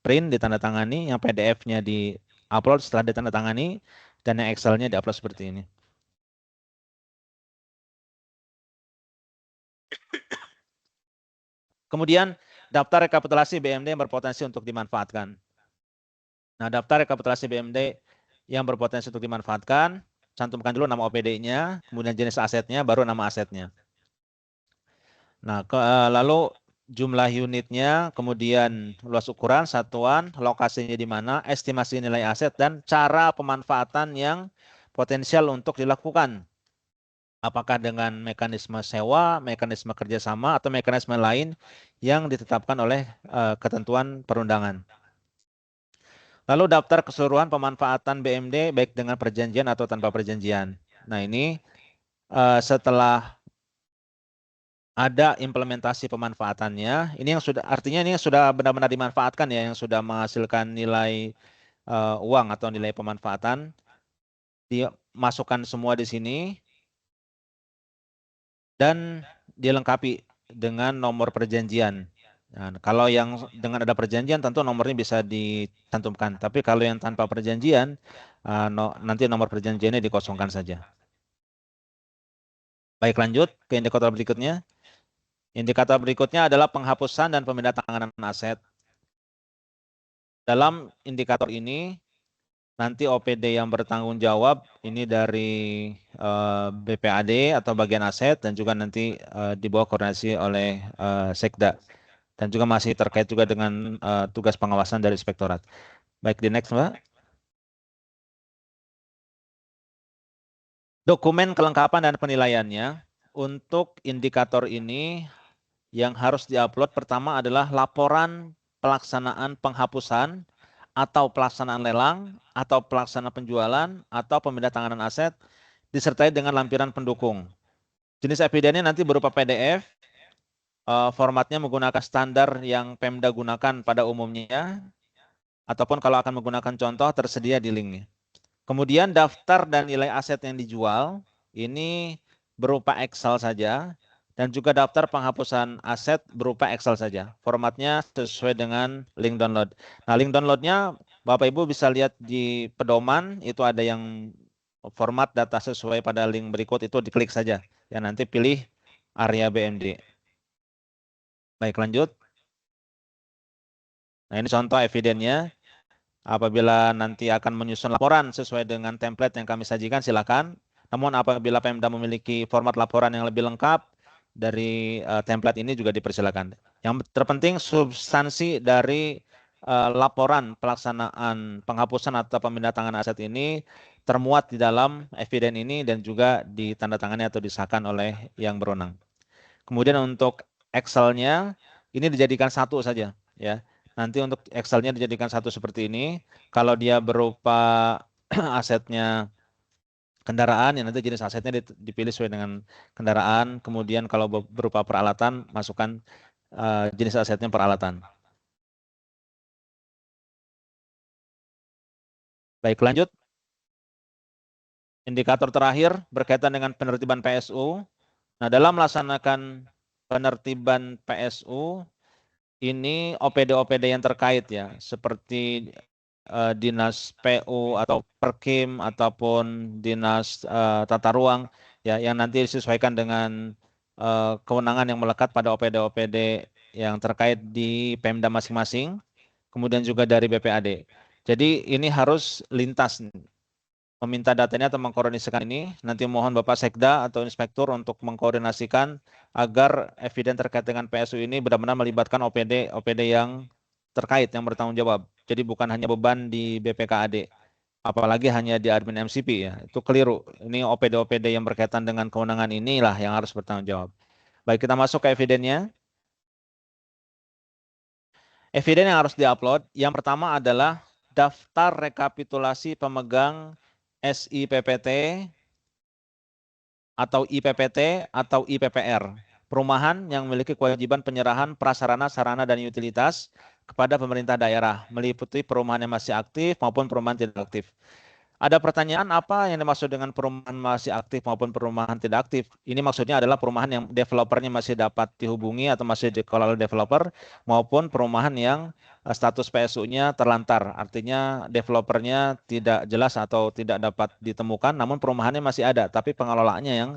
print, ditandatangani, yang PDF-nya di upload setelah ditandatangani, dan yang Excel-nya di upload seperti ini. Kemudian daftar rekapitulasi BMD yang berpotensi untuk dimanfaatkan. Nah, daftar rekapitulasi BMD yang berpotensi untuk dimanfaatkan, cantumkan dulu nama OPD-nya, kemudian jenis asetnya, baru nama asetnya. Nah, lalu jumlah unitnya, kemudian luas ukuran, satuan, lokasinya di mana, estimasi nilai aset, dan cara pemanfaatan yang potensial untuk dilakukan. Apakah dengan mekanisme sewa, mekanisme kerjasama, atau mekanisme lain yang ditetapkan oleh ketentuan perundangan. Lalu daftar keseluruhan pemanfaatan BMD baik dengan perjanjian atau tanpa perjanjian. Nah ini setelah ada implementasi pemanfaatannya, ini yang sudah artinya ini sudah benar-benar dimanfaatkan ya, yang sudah menghasilkan nilai uang atau nilai pemanfaatan, dimasukkan semua di sini dan dilengkapi dengan nomor perjanjian. Nah, kalau yang dengan ada perjanjian tentu nomornya bisa dicantumkan, tapi kalau yang tanpa perjanjian nanti nomor perjanjiannya dikosongkan saja. Baik, lanjut ke indikator berikutnya. Indikator berikutnya adalah penghapusan dan pemindahan aset. Dalam indikator ini nanti OPD yang bertanggung jawab ini dari BPAD atau bagian aset dan juga nanti di bawah koordinasi oleh Sekda dan juga masih terkait juga dengan tugas pengawasan dari inspektorat. Baik, di next Mbak. Dokumen kelengkapan dan penilaiannya untuk indikator ini yang harus diupload pertama adalah laporan pelaksanaan penghapusan atau pelaksanaan lelang atau pelaksanaan penjualan atau pemindahan aset disertai dengan lampiran pendukung. Jenis evidennya nanti berupa PDF, formatnya menggunakan standar yang Pemda gunakan pada umumnya, ataupun kalau akan menggunakan contoh tersedia di linknya. Kemudian daftar dan nilai aset yang dijual, ini berupa Excel saja, dan juga daftar penghapusan aset berupa Excel saja. Formatnya sesuai dengan link download. Nah, link downloadnya Bapak Ibu bisa lihat di pedoman, itu ada yang format data sesuai pada link berikut, itu diklik saja. Ya, nanti pilih area BMD. Baik, lanjut. Nah, ini contoh evidennya. Apabila nanti akan menyusun laporan sesuai dengan template yang kami sajikan, silakan. Namun apabila Pemda memiliki format laporan yang lebih lengkap dari template ini juga dipersilakan. Yang terpenting substansi dari laporan pelaksanaan penghapusan atau pemindahan aset ini termuat di dalam eviden ini dan juga ditandatangani atau disahkan oleh yang berwenang. Kemudian untuk Excel-nya ini dijadikan satu saja, ya. Nanti untuk Excel-nya dijadikan satu seperti ini. Kalau dia berupa asetnya kendaraan, ya nanti jenis asetnya dipilih sesuai dengan kendaraan. Kemudian kalau berupa peralatan, masukkan jenis asetnya peralatan. Baik, lanjut. Indikator terakhir berkaitan dengan penertiban PSU. Nah, dalam melaksanakan penertiban PSU, ini OPD-OPD yang terkait ya, seperti Dinas PU atau Perkim ataupun Dinas Tata Ruang ya, yang nanti disesuaikan dengan kewenangan yang melekat pada OPD-OPD yang terkait di Pemda masing-masing, kemudian juga dari BPAD. Jadi ini harus lintas meminta datanya atau mengkoordinasikan ini. Nanti mohon Bapak Sekda atau Inspektur untuk mengkoordinasikan agar eviden terkait dengan PSU ini benar-benar melibatkan OPD yang terkait, yang bertanggung jawab. Jadi bukan hanya beban di BPKAD, apalagi hanya di admin MCP ya. Itu keliru. Ini OPD yang berkaitan dengan kewenangan inilah yang harus bertanggung jawab. Baik, kita masuk ke evidennya. Eviden yang harus diupload, yang pertama adalah daftar rekapitulasi pemegang SIPPT atau IPPT atau IPPR, perumahan yang memiliki kewajiban penyerahan prasarana, sarana, dan utilitas kepada pemerintah daerah, meliputi perumahan yang masih aktif maupun perumahan tidak aktif. Ada pertanyaan apa yang dimaksud dengan perumahan masih aktif maupun perumahan tidak aktif? Ini maksudnya adalah perumahan yang developernya masih dapat dihubungi atau masih dikelola oleh developer maupun perumahan yang status PSU-nya terlantar. Artinya developernya tidak jelas atau tidak dapat ditemukan, namun perumahannya masih ada, tapi pengelolaannya yang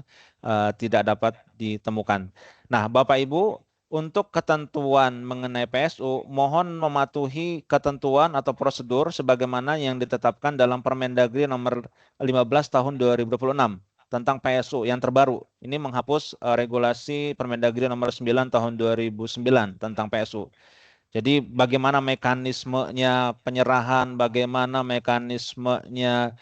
tidak dapat ditemukan. Nah, Bapak Ibu, untuk ketentuan mengenai PSU, mohon mematuhi ketentuan atau prosedur sebagaimana yang ditetapkan dalam Permendagri nomor 15 tahun 2026 tentang PSU yang terbaru. Ini menghapus regulasi Permendagri nomor 9 tahun 2009 tentang PSU. Jadi bagaimana mekanismenya penyerahan, bagaimana mekanismenya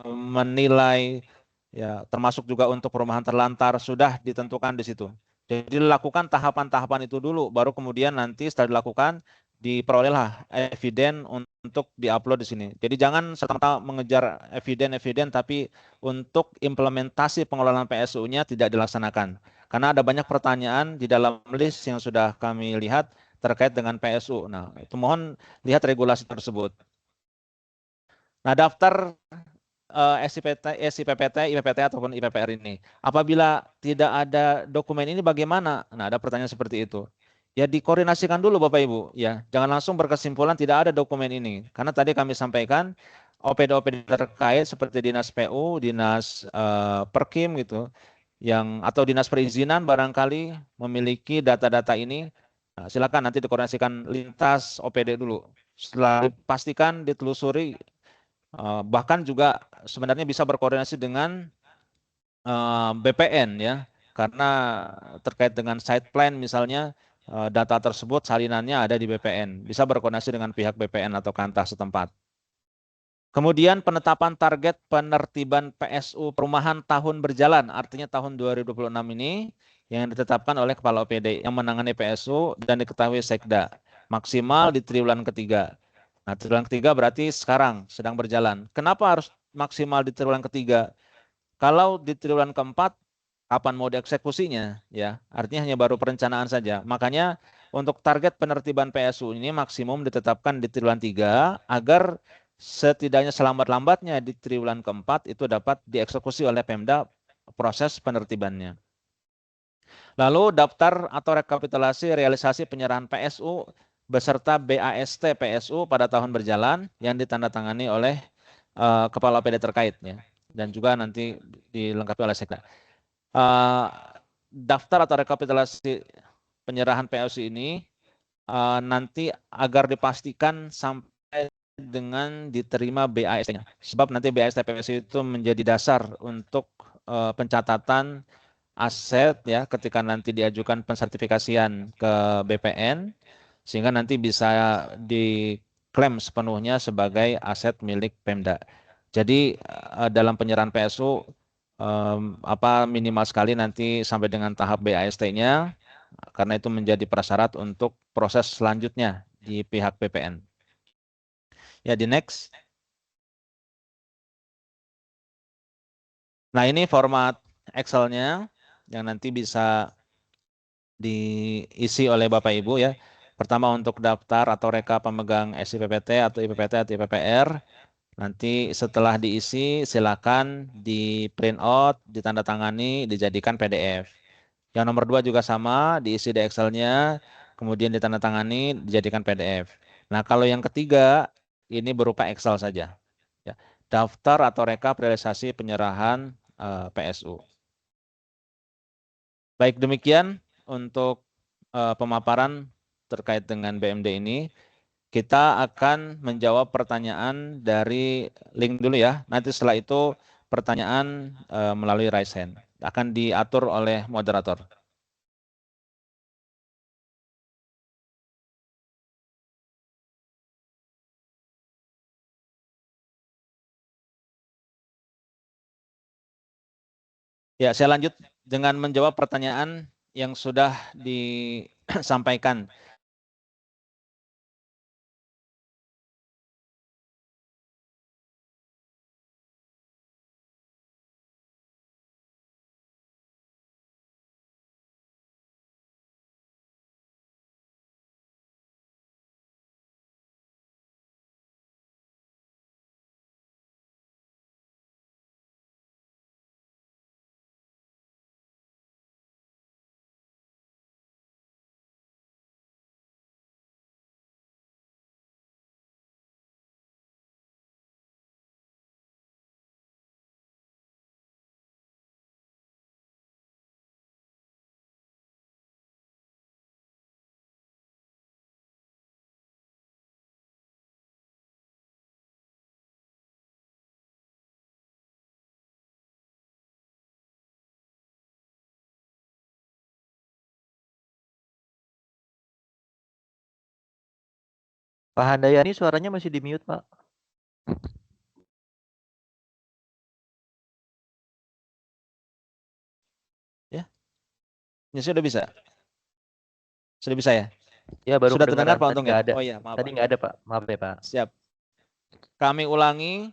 menilai, ya termasuk juga untuk perumahan terlantar sudah ditentukan di situ. Jadi lakukan tahapan-tahapan itu dulu, baru kemudian nanti setelah dilakukan diperolehlah eviden untuk diupload di sini. Jadi jangan serta-merta mengejar eviden, tapi untuk implementasi pengelolaan PSU-nya tidak dilaksanakan. Karena ada banyak pertanyaan di dalam list yang sudah kami lihat terkait dengan PSU. Nah, itu mohon lihat regulasi tersebut. Nah, daftar SIPPT, IPPT ataupun IPPR ini. Apabila tidak ada dokumen ini bagaimana? Nah, ada pertanyaan seperti itu. Ya dikoordinasikan dulu Bapak Ibu, ya. Jangan langsung berkesimpulan tidak ada dokumen ini. Karena tadi kami sampaikan OPD-OPD terkait seperti Dinas PU, Dinas Perkim gitu, atau Dinas Perizinan barangkali memiliki data-data ini. Nah, silakan nanti dikoordinasikan lintas OPD dulu. Setelah dipastikan ditelusuri, bahkan juga sebenarnya bisa berkoordinasi dengan BPN ya, karena terkait dengan site plan misalnya data tersebut salinannya ada di BPN, bisa berkoordinasi dengan pihak BPN atau kantor setempat. Kemudian penetapan target penertiban PSU perumahan tahun berjalan, artinya tahun 2026 ini yang ditetapkan oleh Kepala OPD yang menangani PSU dan diketahui Sekda, maksimal di triwulan ketiga. Nah, triwulan ketiga berarti sekarang sedang berjalan. Kenapa harus maksimal di triwulan ketiga? Kalau di triwulan keempat, kapan mau dieksekusinya? Ya, artinya hanya baru perencanaan saja. Makanya untuk target penertiban PSU ini maksimum ditetapkan di triwulan 3 agar setidaknya selambat-lambatnya di triwulan keempat itu dapat dieksekusi oleh Pemda proses penertibannya. Lalu daftar atau rekapitulasi realisasi penyerahan PSU beserta BAST PSU pada tahun berjalan yang ditandatangani oleh Kepala OPD terkait ya, dan juga nanti dilengkapi oleh Sekda. Daftar atau rekapitulasi penyerahan PSU ini nanti agar dipastikan sampai dengan diterima BAST-nya. Sebab nanti BAST PSU itu menjadi dasar untuk pencatatan aset ya ketika nanti diajukan pensertifikasian ke BPN, sehingga nanti bisa diklaim sepenuhnya sebagai aset milik Pemda. Jadi dalam penyerahan PSU minimal sekali nanti sampai dengan tahap BAST-nya, karena itu menjadi prasyarat untuk proses selanjutnya di pihak BPN. Ya, di next. Nah, ini format Excel-nya yang nanti bisa diisi oleh Bapak Ibu ya. Pertama untuk daftar atau reka pemegang SIPPT atau IPPT atau IPPR. Nanti setelah diisi silakan di print out, ditandatangani, dijadikan PDF. Yang nomor 2 juga sama, diisi di Excel-nya, kemudian ditandatangani, dijadikan PDF. Nah, kalau yang ketiga ini berupa Excel saja. Ya, daftar atau rekap realisasi penyerahan PSU. Baik demikian untuk pemaparan terkait dengan BMD ini. Kita akan menjawab pertanyaan dari link dulu ya. Nanti setelah itu pertanyaan melalui raise hand. Akan diatur oleh moderator. Ya, saya lanjut dengan menjawab pertanyaan yang sudah disampaikan. Pak Handayani suaranya masih di mute, Pak. Ya, ini sudah bisa. Sudah bisa ya? Ya, baru Sudah terdengar kedengaran. Pak Tadi Untung nggak ya? ada. Oh iya, maaf Tadi Pak. nggak ada, Pak. Maaf ya, Pak. Siap. Kami ulangi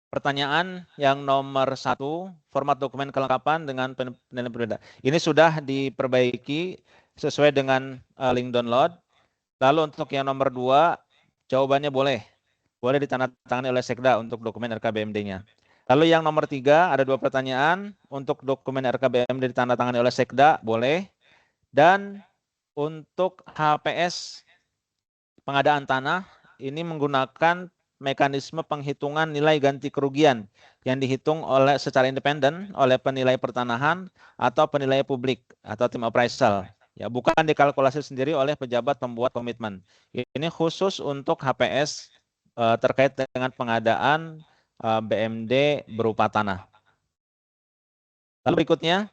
pertanyaan yang nomor 1, format dokumen kelengkapan dengan penilaian berbeda. Ini sudah diperbaiki sesuai dengan link download. Lalu untuk yang nomor 2, jawabannya boleh ditandatangani oleh Sekda untuk dokumen RKBMD-nya. Lalu yang nomor 3, ada 2 pertanyaan. Untuk dokumen RKBMD ditandatangani oleh Sekda, boleh. Dan untuk HPS pengadaan tanah, ini menggunakan mekanisme penghitungan nilai ganti kerugian yang dihitung secara independen oleh penilai pertanahan atau penilai publik atau tim appraisal. Ya, bukan dikalkulasi sendiri oleh pejabat pembuat komitmen. Ini khusus untuk HPS terkait dengan pengadaan BMD berupa tanah. Lalu berikutnya,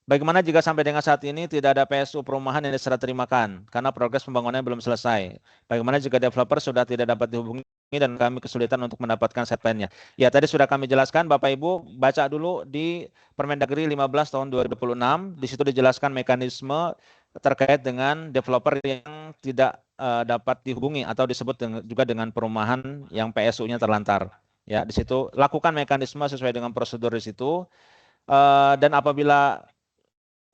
bagaimana jika sampai dengan saat ini tidak ada PSU perumahan yang diserah terimakan karena progres pembangunannya belum selesai? Bagaimana jika developer sudah tidak dapat dihubungi dan kami kesulitan untuk mendapatkan set plan-nya? Ya, tadi sudah kami jelaskan, Bapak Ibu, baca dulu di Permendagri 15 tahun 2026, di situ dijelaskan mekanisme terkait dengan developer yang tidak dapat dihubungi atau disebut juga dengan perumahan yang PSU-nya terlantar. Ya, di situ lakukan mekanisme sesuai dengan prosedur di situ. Dan apabila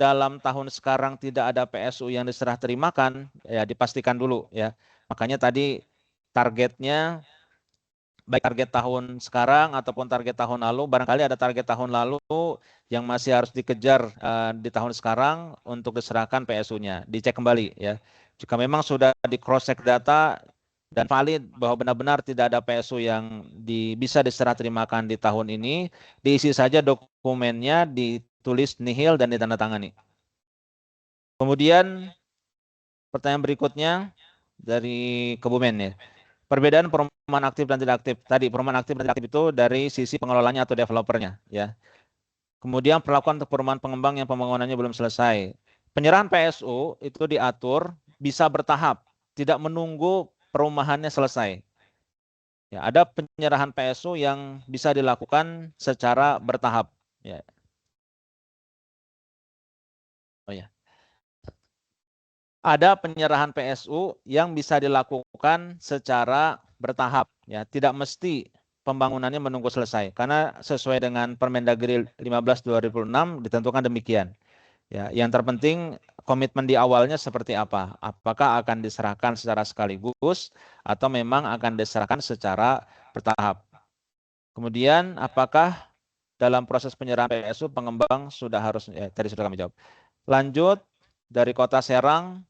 dalam tahun sekarang tidak ada PSU yang diserah terimakan, ya dipastikan dulu ya. Makanya tadi targetnya, baik target tahun sekarang ataupun target tahun lalu, barangkali ada target tahun lalu yang masih harus dikejar di tahun sekarang untuk diserahkan PSU-nya, dicek kembali ya. Jika memang sudah di cross check data dan valid bahwa benar-benar tidak ada PSU yang bisa diserah terimakan di tahun ini, diisi saja dokumennya, ditulis nihil dan ditandatangani. Kemudian pertanyaan berikutnya dari Kebumen ya. Perbedaan perumahan aktif dan tidak aktif. Tadi perumahan aktif dan tidak aktif itu dari sisi pengelolanya atau developernya ya. Kemudian perlakuan untuk perumahan pengembang yang pembangunannya belum selesai. Penyerahan PSU itu diatur bisa bertahap, tidak menunggu perumahannya selesai. Ya, ada penyerahan PSU yang bisa dilakukan secara bertahap. Ya. Oh ya. Ada penyerahan PSU yang bisa dilakukan secara bertahap. Ya, tidak mesti pembangunannya menunggu selesai. Karena sesuai dengan Permendagri 15 2006 ditentukan demikian. Ya, yang terpenting komitmen di awalnya seperti apa? Apakah akan diserahkan secara sekaligus atau memang akan diserahkan secara bertahap? Kemudian apakah dalam proses penyerahan PSU pengembang sudah harus tadi sudah kami jawab. Lanjut dari Kota Serang,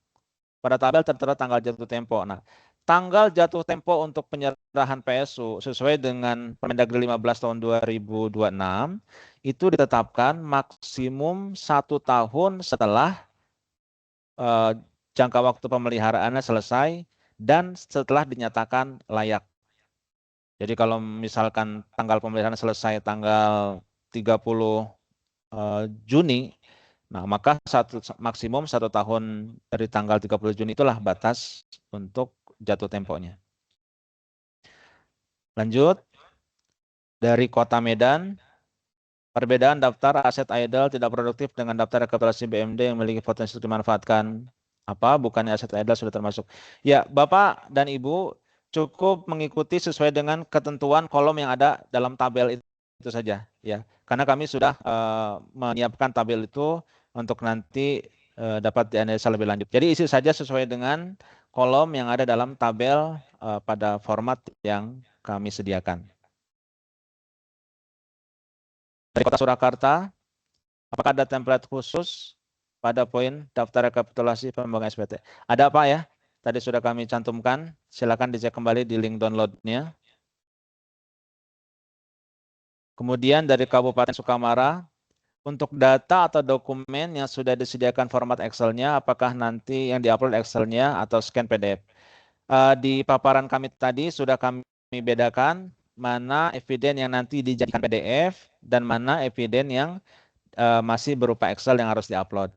pada tabel tertera tanggal jatuh tempo. Nah, tanggal jatuh tempo untuk penyerahan PSU sesuai dengan Permendagri 15 tahun 2026 itu ditetapkan maksimum 1 tahun setelah jangka waktu pemeliharaannya selesai dan setelah dinyatakan layak. Jadi kalau misalkan tanggal pemeliharaan selesai tanggal 30 Juni, nah maka maksimum 1 tahun dari tanggal 30 Juni itulah batas untuk jatuh temponya. Lanjut, dari Kota Medan, perbedaan daftar aset idle tidak produktif dengan daftar rekapitulasi BMD yang memiliki potensi untuk dimanfaatkan. Apa? Bukannya aset idle sudah termasuk. Ya, Bapak dan Ibu cukup mengikuti sesuai dengan ketentuan kolom yang ada dalam tabel itu saja. Ya, karena kami sudah menyiapkan tabel itu untuk nanti dapat dianalisa lebih lanjut. Jadi isi saja sesuai dengan kolom yang ada dalam tabel pada format yang kami sediakan. Dari Kota Surakarta, apakah ada template khusus pada poin daftar rekapitulasi pembangunan SPT? Ada Pak ya? Tadi sudah kami cantumkan. Silakan dicek kembali di link download-nya. Kemudian dari Kabupaten Sukamara, untuk data atau dokumen yang sudah disediakan format Excel-nya, apakah nanti yang diupload Excel-nya atau scan PDF? Di paparan kami tadi sudah kami bedakan mana eviden yang nanti dijadikan PDF dan mana eviden yang masih berupa Excel yang harus diupload.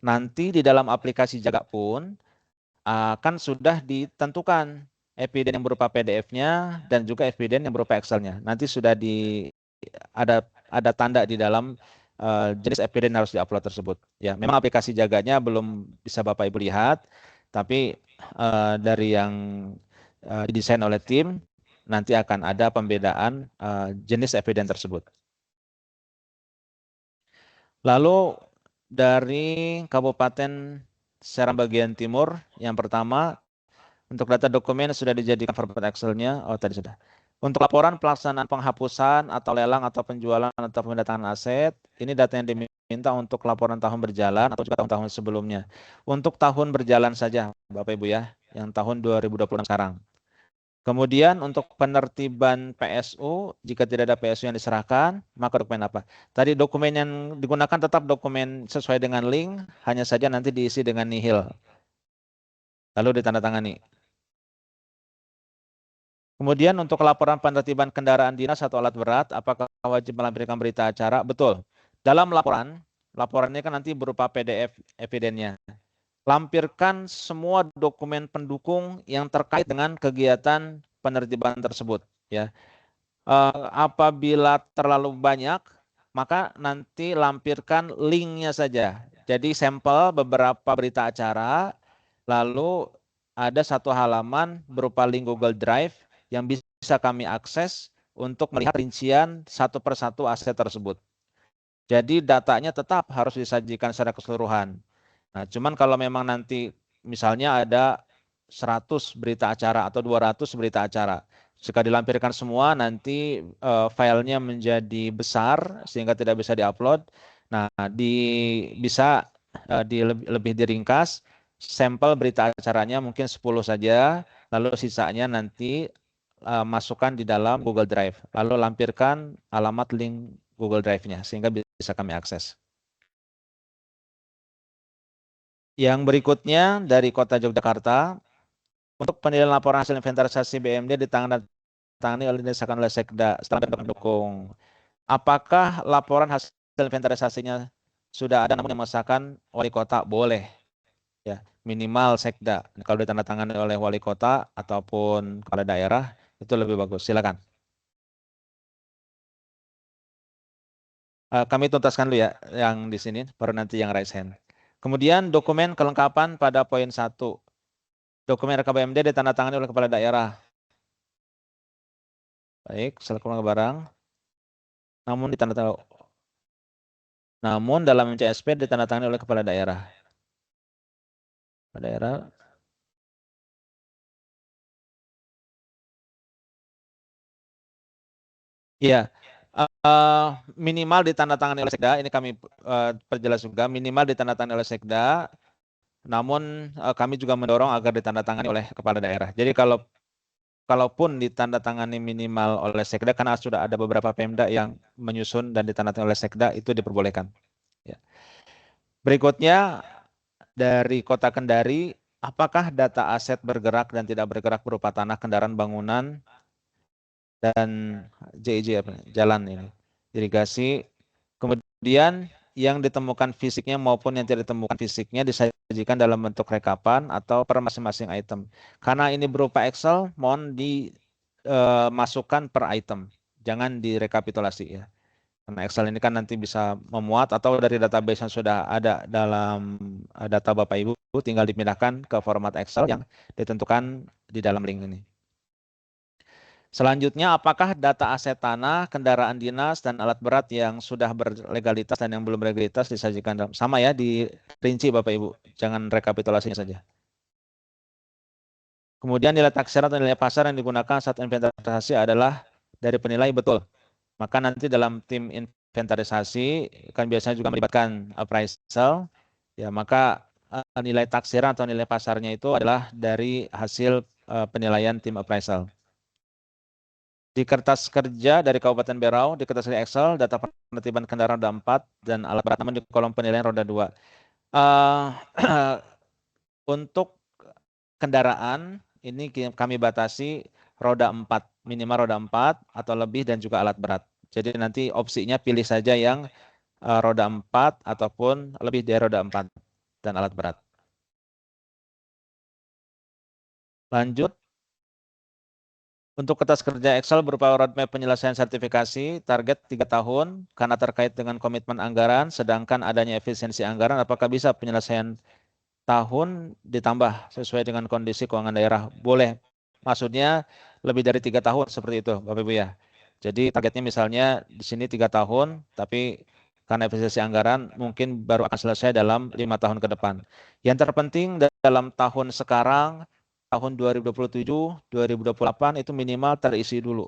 Nanti di dalam aplikasi Jaga pun kan sudah ditentukan eviden yang berupa PDF-nya dan juga eviden yang berupa Excel-nya. Nanti sudah ada tanda di dalam jenis eviden yang harus diupload tersebut. Ya, memang aplikasi jaganya belum bisa Bapak Ibu lihat, tapi dari yang didesain oleh tim nanti akan ada pembedaan jenis eviden tersebut. Lalu dari Kabupaten Serang bagian timur, yang pertama untuk data dokumen sudah dijadikan format Excel-nya. Oh, tadi sudah. Untuk laporan pelaksanaan penghapusan atau lelang atau penjualan atau pendatangan aset, ini data yang diminta untuk laporan tahun berjalan atau juga tahun-tahun sebelumnya. Untuk tahun berjalan saja, Bapak Ibu ya, yang tahun 2026 sekarang. Kemudian untuk penertiban PSU, jika tidak ada PSU yang diserahkan, maka dokumen apa? Tadi dokumen yang digunakan tetap dokumen sesuai dengan link, hanya saja nanti diisi dengan nihil. Lalu ditandatangani. Kemudian untuk laporan penertiban kendaraan dinas atau alat berat, apakah wajib melampirkan berita acara? Betul. Dalam laporannya kan nanti berupa PDF evidennya. Lampirkan semua dokumen pendukung yang terkait dengan kegiatan penertiban tersebut. Ya, apabila terlalu banyak, maka nanti lampirkan linknya saja. Jadi sampel beberapa berita acara, lalu ada satu halaman berupa link Google Drive yang bisa kami akses untuk melihat rincian satu persatu aset tersebut. Jadi datanya tetap harus disajikan secara keseluruhan. Nah, cuman kalau memang nanti misalnya ada 100 berita acara atau 200 berita acara, jika dilampirkan semua nanti filenya menjadi besar sehingga tidak bisa diupload. Nah, bisa lebih diringkas, sampel berita acaranya mungkin 10 saja, lalu sisanya nanti masukkan di dalam Google Drive, lalu lampirkan alamat link Google Drive-nya sehingga bisa kami akses. Yang berikutnya dari Kota Yogyakarta, untuk penilaian laporan hasil inventarisasi BMD ditangani oleh Sekda setelah mendukung. Apakah laporan hasil inventarisasinya sudah ada namun yang mengesahkan wali kota? Boleh. Ya, minimal Sekda. Kalau ditandatangani oleh wali kota ataupun kepala daerah itu lebih bagus. Silakan. Kami tuntaskan dulu ya yang di sini, baru nanti yang raise hand. Kemudian dokumen kelengkapan pada poin 1. Dokumen RKBMD ditandatangani oleh kepala daerah. Baik, selaku barang. Namun dalam MCSP ditandatangani oleh kepala daerah. Kepala daerah. Iya. Minimal ditandatangani oleh Sekda. Ini kami perjelas juga. Minimal ditandatangani oleh Sekda. Namun kami juga mendorong agar ditandatangani oleh kepala daerah. Jadi kalaupun ditandatangani minimal oleh Sekda, karena sudah ada beberapa Pemda yang menyusun dan ditandatangani oleh Sekda, itu diperbolehkan. Ya. Berikutnya dari Kota Kendari, apakah data aset bergerak dan tidak bergerak berupa tanah, kendaraan, bangunan, dan JIJ jalan ini, irigasi. Kemudian yang ditemukan fisiknya maupun yang tidak ditemukan fisiknya disajikan dalam bentuk rekapan atau per masing-masing item. Karena ini berupa Excel, mohon dimasukkan per item, jangan direkapitulasi ya. Karena Excel ini kan nanti bisa memuat atau dari database yang sudah ada dalam data Bapak Ibu, tinggal dipindahkan ke format Excel yang ditentukan di dalam link ini. Selanjutnya, apakah data aset tanah, kendaraan dinas, dan alat berat yang sudah berlegalitas dan yang belum berlegalitas disajikan dalam sama ya, dirinci Bapak Ibu, jangan rekapitulasinya saja. Kemudian nilai taksiran atau nilai pasar yang digunakan saat inventarisasi adalah dari penilai, betul. Maka nanti dalam tim inventarisasi kan biasanya juga melibatkan appraisal, ya maka nilai taksiran atau nilai pasarnya itu adalah dari hasil penilaian tim appraisal. Di kertas kerja dari Kabupaten Berau, di kertas kerja Excel, data penertiban kendaraan roda 4 dan alat berat, namun di kolom penilaian roda 2. Untuk kendaraan, ini kami batasi roda 4, minimal roda 4 atau lebih dan juga alat berat. Jadi nanti opsinya pilih saja yang roda 4 ataupun lebih dari roda 4 dan alat berat. Lanjut. Untuk kertas kerja Excel berupa roadmap penyelesaian sertifikasi, target 3 tahun, karena terkait dengan komitmen anggaran, sedangkan adanya efisiensi anggaran, apakah bisa penyelesaian tahun ditambah sesuai dengan kondisi keuangan daerah? Boleh. Maksudnya lebih dari 3 tahun seperti itu, Bapak Ibu ya. Jadi targetnya misalnya di sini 3 tahun, tapi karena efisiensi anggaran mungkin baru akan selesai dalam 5 tahun ke depan. Yang terpenting dalam tahun sekarang, tahun 2027, 2028 itu minimal terisi dulu.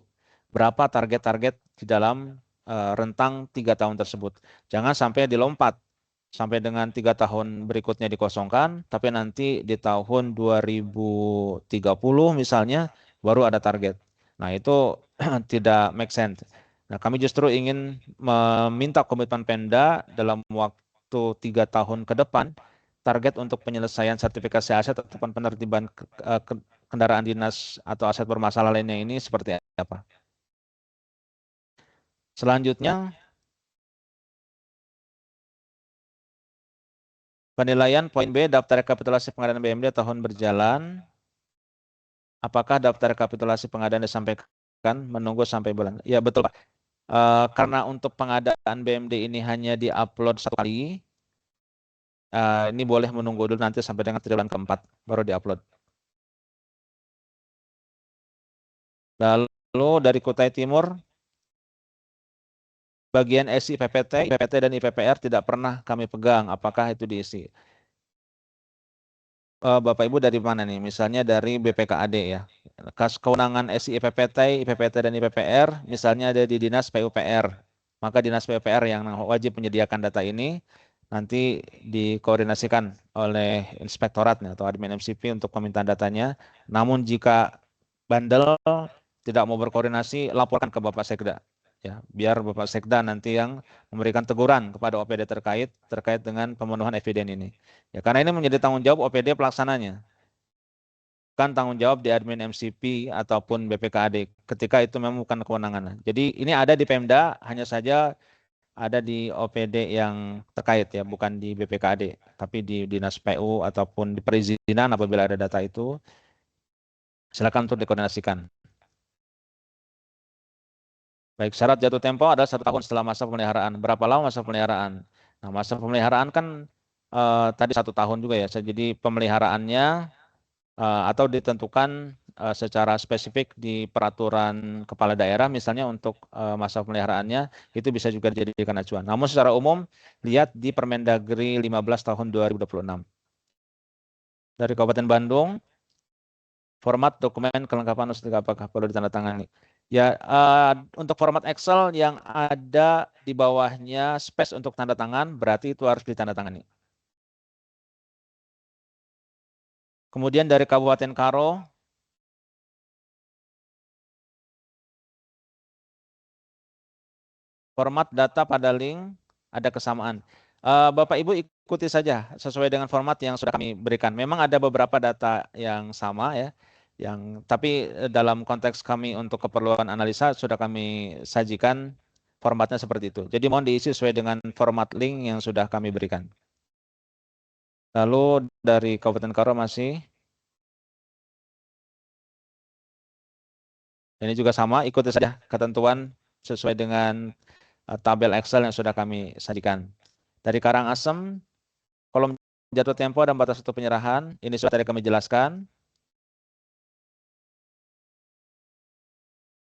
Berapa target-target di dalam rentang 3 tahun tersebut. Jangan sampai dilompat sampai dengan 3 tahun berikutnya dikosongkan, tapi nanti di tahun 2030 misalnya baru ada target. Nah itu tidak make sense. Nah kami justru ingin meminta komitmen Pemda dalam waktu 3 tahun ke depan, target untuk penyelesaian sertifikasi aset ataupun penertiban kendaraan dinas atau aset bermasalah lainnya ini seperti apa. Selanjutnya, penilaian poin B, daftar rekapitulasi pengadaan BMD tahun berjalan. Apakah daftar rekapitulasi pengadaan disampaikan menunggu sampai bulan? Ya betul Pak. Karena untuk pengadaan BMD ini hanya diupload 1 kali, ini boleh menunggu dulu nanti sampai dengan triwulan keempat baru diupload. Lalu dari Kutai Timur, bagian SI PPT, IPPT dan IPPR tidak pernah kami pegang. Apakah itu diisi? Bapak Ibu dari mana nih? Misalnya dari BPKAD ya. Kewenangan SI IPPT, IPPT dan IPPR misalnya ada di Dinas PUPR. Maka Dinas PUPR yang wajib menyediakan data ini nanti dikoordinasikan oleh inspektorat atau admin MCP untuk meminta datanya. Namun jika bandel tidak mau berkoordinasi, laporkan ke Bapak Sekda. Ya, biar Bapak Sekda nanti yang memberikan teguran kepada OPD terkait dengan pemenuhan eviden ini. Ya, karena ini menjadi tanggung jawab OPD pelaksananya. Bukan tanggung jawab di admin MCP ataupun BPKAD ketika itu memang bukan kewenangan. Jadi ini ada di Pemda, hanya saja ada di OPD yang terkait ya, bukan di BPKAD, tapi di Dinas PU ataupun di perizinan apabila ada data itu, silakan untuk dikoordinasikan. Baik, syarat jatuh tempo adalah 1 tahun setelah masa pemeliharaan. Berapa lama masa pemeliharaan? Nah, masa pemeliharaan kan tadi 1 tahun juga ya. Jadi pemeliharaannya atau ditentukan secara spesifik di peraturan kepala daerah, misalnya untuk masa pemeliharaannya itu bisa juga dijadikan acuan. Namun secara umum lihat di Permendagri 15 tahun 2026. Dari Kabupaten Bandung, format dokumen kelengkapan usaha apakah perlu ditandatangani? Ya, untuk format Excel yang ada di bawahnya space untuk tanda tangan, berarti itu harus ditandatangani. Kemudian dari Kabupaten Karo, format data pada link ada kesamaan. Bapak Ibu ikuti saja sesuai dengan format yang sudah kami berikan. Memang ada beberapa data yang sama ya, tapi dalam konteks kami untuk keperluan analisa sudah kami sajikan formatnya seperti itu. Jadi mohon diisi sesuai dengan format link yang sudah kami berikan. Lalu dari Kabupaten Karo masih. Ini juga sama, ikuti saja ketentuan sesuai dengan tabel Excel yang sudah kami sajikan. Dari Karangasem, kolom jatuh tempo dan batas waktu penyerahan, ini sudah tadi kami jelaskan.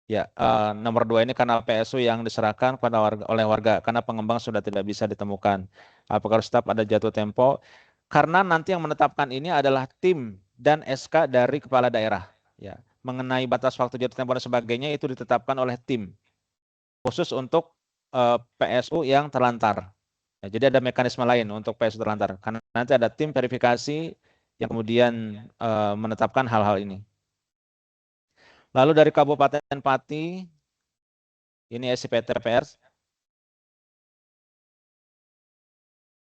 Ya, nomor 2 ini karena PSU yang diserahkan oleh warga, karena pengembang sudah tidak bisa ditemukan. Apakah harus tetap ada jatuh tempo? Karena nanti yang menetapkan ini adalah tim dan SK dari kepala daerah. Ya, mengenai batas waktu jatuh tempo dan sebagainya itu ditetapkan oleh tim khusus untuk PSU yang terlantar. Ya, jadi ada mekanisme lain untuk PSU terlantar. Karena nanti ada tim verifikasi yang kemudian menetapkan hal-hal ini. Lalu dari Kabupaten Pati, ini SIPT PPR.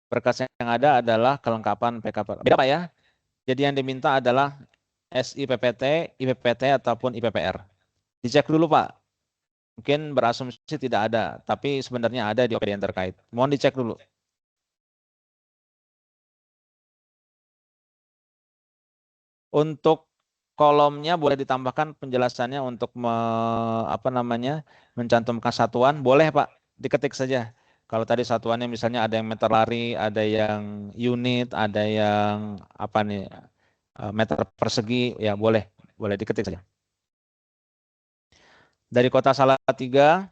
Berkas yang ada adalah kelengkapan PKP. Beda Pak ya. Jadi yang diminta adalah SIPPT, IPPT ataupun IPPR. Dicek dulu Pak. Mungkin berasumsi tidak ada, tapi sebenarnya ada di OPD yang terkait. Mohon dicek dulu. Untuk kolomnya boleh ditambahkan penjelasannya untuk mencantumkan satuan, boleh Pak, diketik saja. Kalau tadi satuannya misalnya ada yang meter lari, ada yang unit, ada yang meter persegi, ya boleh diketik saja. Dari Kota Salatiga,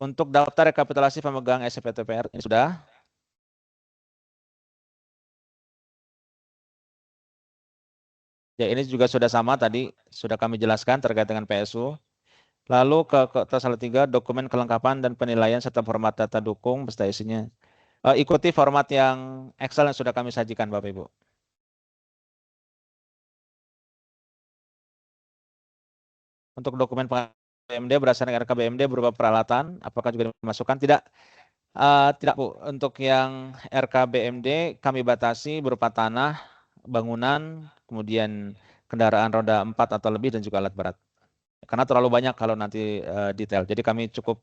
untuk daftar rekapitulasi pemegang SPTPR ini sudah. Ya, ini juga sudah sama tadi, sudah kami jelaskan terkait dengan PSU. Lalu ke Kota Salatiga, dokumen kelengkapan dan penilaian serta format data dukung beserta isinya. Ikuti format yang Excel yang sudah kami sajikan, Bapak Ibu. Untuk dokumen BMD berdasarkan RKBMD berupa peralatan, apakah juga dimasukkan? Tidak, tidak Bu. Untuk yang RKBMD kami batasi berupa tanah, bangunan, kemudian kendaraan roda 4 atau lebih dan juga alat berat. Karena terlalu banyak kalau nanti detail. Jadi kami cukup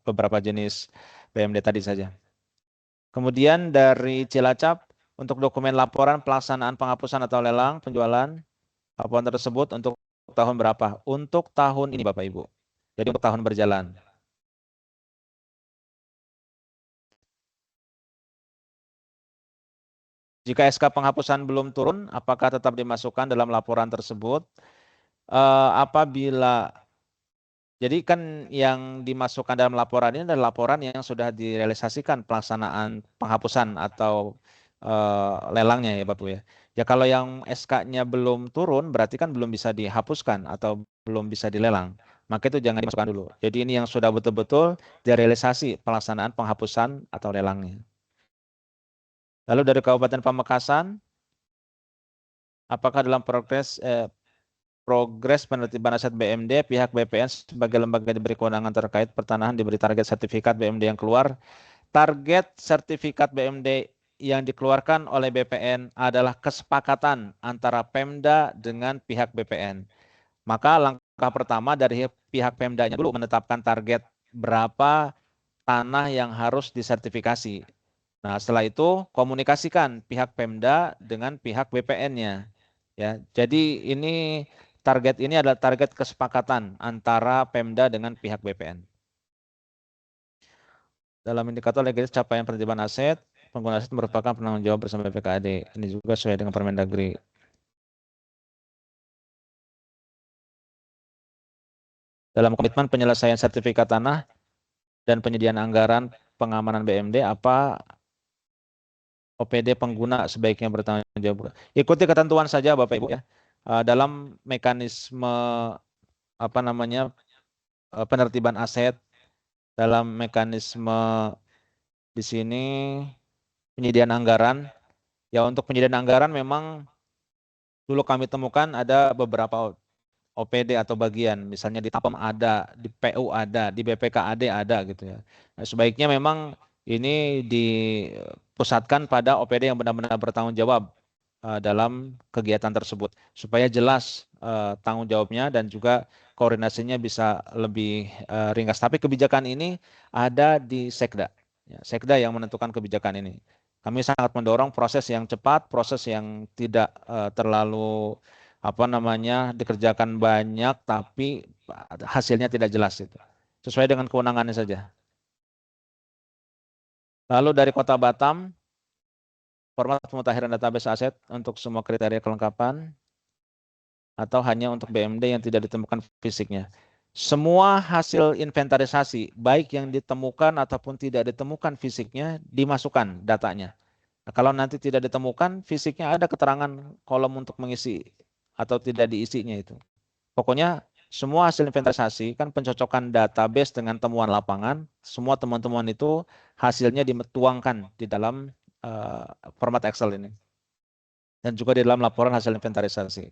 beberapa jenis BMD tadi saja. Kemudian dari Cilacap, untuk dokumen laporan pelaksanaan penghapusan atau lelang penjualan, laporan tersebut untuk tahun berapa? Untuk tahun ini Bapak Ibu. Jadi untuk tahun berjalan. Jika SK penghapusan belum turun, apakah tetap dimasukkan dalam laporan tersebut? Jadi kan yang dimasukkan dalam laporan ini adalah laporan yang sudah direalisasikan pelaksanaan penghapusan atau lelangnya ya Bapak ya. Ya kalau yang SK-nya belum turun berarti kan belum bisa dihapuskan atau belum bisa dilelang. Maka itu jangan dimasukkan dulu. Jadi ini yang sudah betul-betul direalisasi pelaksanaan penghapusan atau lelangnya. Lalu dari Kabupaten Pamekasan, apakah dalam progres penertiban aset BMD, pihak BPN sebagai lembaga diberi kewenangan terkait pertanahan diberi target sertifikat BMD yang keluar? Target sertifikat BMD yang dikeluarkan oleh BPN adalah kesepakatan antara Pemda dengan pihak BPN. Maka langkah pertama dari pihak Pemdanya dulu menetapkan target berapa tanah yang harus disertifikasi. Nah, setelah itu komunikasikan pihak Pemda dengan pihak BPN-nya. Ya, jadi ini target ini adalah target kesepakatan antara Pemda dengan pihak BPN. Dalam indikator legalitas capaian penertiban aset, pengguna aset merupakan penanggung jawab bersama BPKAD. Ini juga sesuai dengan Permendagri. Dalam komitmen penyelesaian sertifikat tanah dan penyediaan anggaran pengamanan BMD, apa OPD pengguna sebaiknya bertanggung jawab? Ikuti ketentuan saja Bapak Ibu ya. Dalam mekanisme penertiban aset, dalam mekanisme di sini penyediaan anggaran. Ya untuk penyediaan anggaran memang dulu kami temukan ada beberapa OPD atau bagian, misalnya di TAPEM ada, di PU ada, di BPKAD ada gitu ya. Nah, sebaiknya memang ini dipusatkan pada OPD yang benar-benar bertanggung jawab dalam kegiatan tersebut, supaya jelas tanggung jawabnya dan juga koordinasinya bisa lebih ringkas. Tapi kebijakan ini ada di Sekda, ya, Sekda yang menentukan kebijakan ini. Kami sangat mendorong proses yang cepat, proses yang tidak terlalu dikerjakan banyak tapi hasilnya tidak jelas itu. Sesuai dengan kewenangannya saja. Lalu dari Kota Batam, format pemutahiran database aset untuk semua kriteria kelengkapan atau hanya untuk BMD yang tidak ditemukan fisiknya. Semua hasil inventarisasi, baik yang ditemukan ataupun tidak ditemukan fisiknya, dimasukkan datanya. Nah, kalau nanti tidak ditemukan fisiknya, ada keterangan kolom untuk mengisi atau tidak diisinya itu. Pokoknya semua hasil inventarisasi kan pencocokan database dengan temuan lapangan, semua temuan-temuan itu hasilnya dituangkan di dalam format Excel ini. Dan juga di dalam laporan hasil inventarisasi.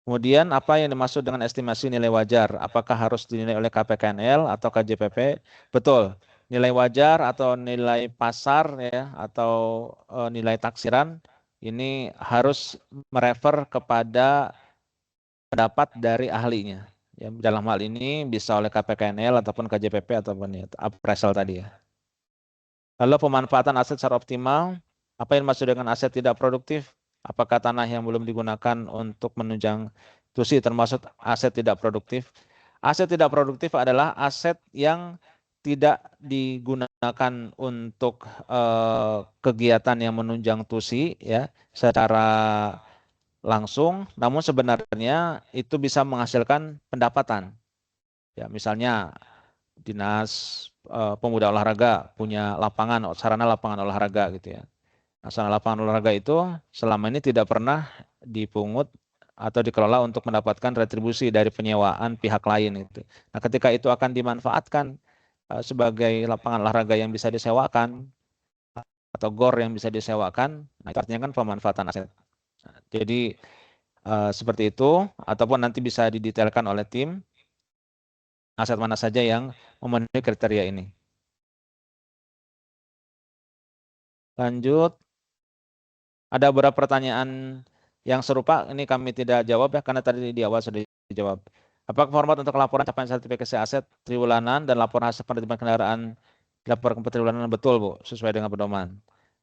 Kemudian apa yang dimaksud dengan estimasi nilai wajar? Apakah harus dinilai oleh KPKNL atau KJPP? Betul. Nilai wajar atau nilai pasar ya atau nilai taksiran ini harus merefer kepada pendapat dari ahlinya. Ya, dalam hal ini bisa oleh KPKNL ataupun KJPP ataupun ya, appraisal tadi ya. Lalu pemanfaatan aset secara optimal. Apa yang dimaksud dengan aset tidak produktif? Apakah tanah yang belum digunakan untuk menunjang tusi termasuk aset tidak produktif? Aset tidak produktif adalah aset yang tidak digunakan untuk kegiatan yang menunjang tusi ya secara langsung, namun sebenarnya itu bisa menghasilkan pendapatan. Ya, misalnya Dinas Pemuda Olahraga punya sarana lapangan olahraga gitu ya. Nah, sarana lapangan olahraga itu selama ini tidak pernah dipungut atau dikelola untuk mendapatkan retribusi dari penyewaan pihak lain itu. Nah, ketika itu akan dimanfaatkan sebagai lapangan olahraga yang bisa disewakan atau GOR yang bisa disewakan, nah itu artinya kan pemanfaatan aset. Nah, jadi seperti itu, ataupun nanti bisa didetailkan oleh tim aset mana saja yang memenuhi kriteria ini. Lanjut, ada beberapa pertanyaan yang serupa, ini kami tidak jawab ya, karena tadi di awal sudah dijawab. Apakah format untuk laporan capaian sertifikasi aset triwulan dan laporan hasil penertiban kendaraan dilaporkan per triwulan betul Bu, sesuai dengan pedoman.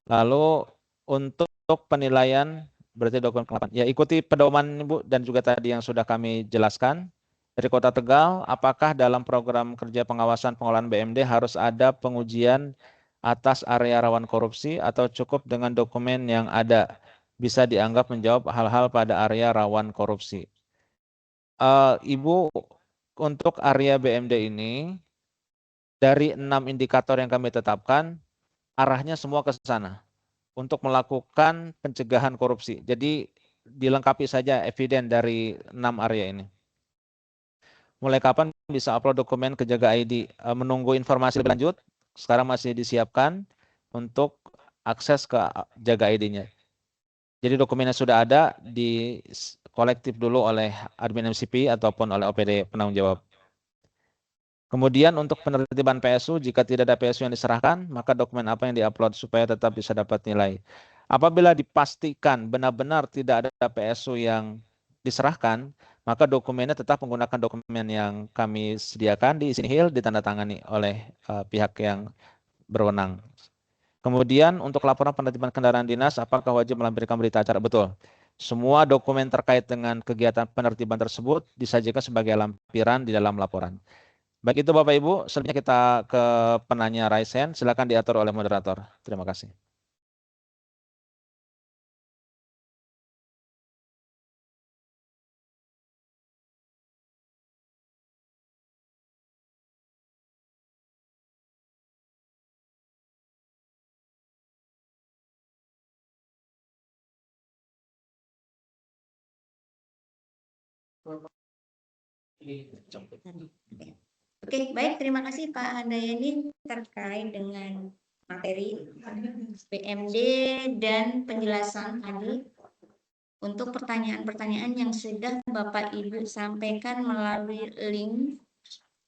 Lalu untuk penilaian berarti dokumen ke-8. Ya ikuti pedoman Bu dan juga tadi yang sudah kami jelaskan. Dari Kota Tegal, apakah dalam program kerja pengawasan pengelolaan BMD harus ada pengujian atas area rawan korupsi atau cukup dengan dokumen yang ada bisa dianggap menjawab hal-hal pada area rawan korupsi? Ibu, untuk area BMD ini dari 6 indikator yang kami tetapkan, arahnya semua ke sana untuk melakukan pencegahan korupsi. Jadi dilengkapi saja eviden dari 6 area ini. Mulai kapan bisa upload dokumen ke Jaga ID? Menunggu informasi lebih lanjut, sekarang masih disiapkan untuk akses ke Jaga ID-nya. Jadi dokumennya sudah ada, di kolektif dulu oleh admin MCP ataupun oleh OPD penanggung jawab. Kemudian untuk penertiban PSU, jika tidak ada PSU yang diserahkan, maka dokumen apa yang diupload supaya tetap bisa dapat nilai. Apabila dipastikan benar-benar tidak ada PSU yang diserahkan, maka dokumennya tetap menggunakan dokumen yang kami sediakan di Sinihil, ditandatangani oleh pihak yang berwenang. Kemudian untuk laporan penertiban kendaraan dinas, apakah wajib melampirkan berita acara? Betul. Semua dokumen terkait dengan kegiatan penertiban tersebut disajikan sebagai lampiran di dalam laporan. Baik itu Bapak Ibu, selanjutnya kita ke penanya raise hand, silakan diatur oleh moderator. Terima kasih. Oke, baik. Terima kasih Pak Handayani terkait dengan materi BMD dan penjelasan tadi. Untuk pertanyaan-pertanyaan yang sudah Bapak Ibu sampaikan melalui link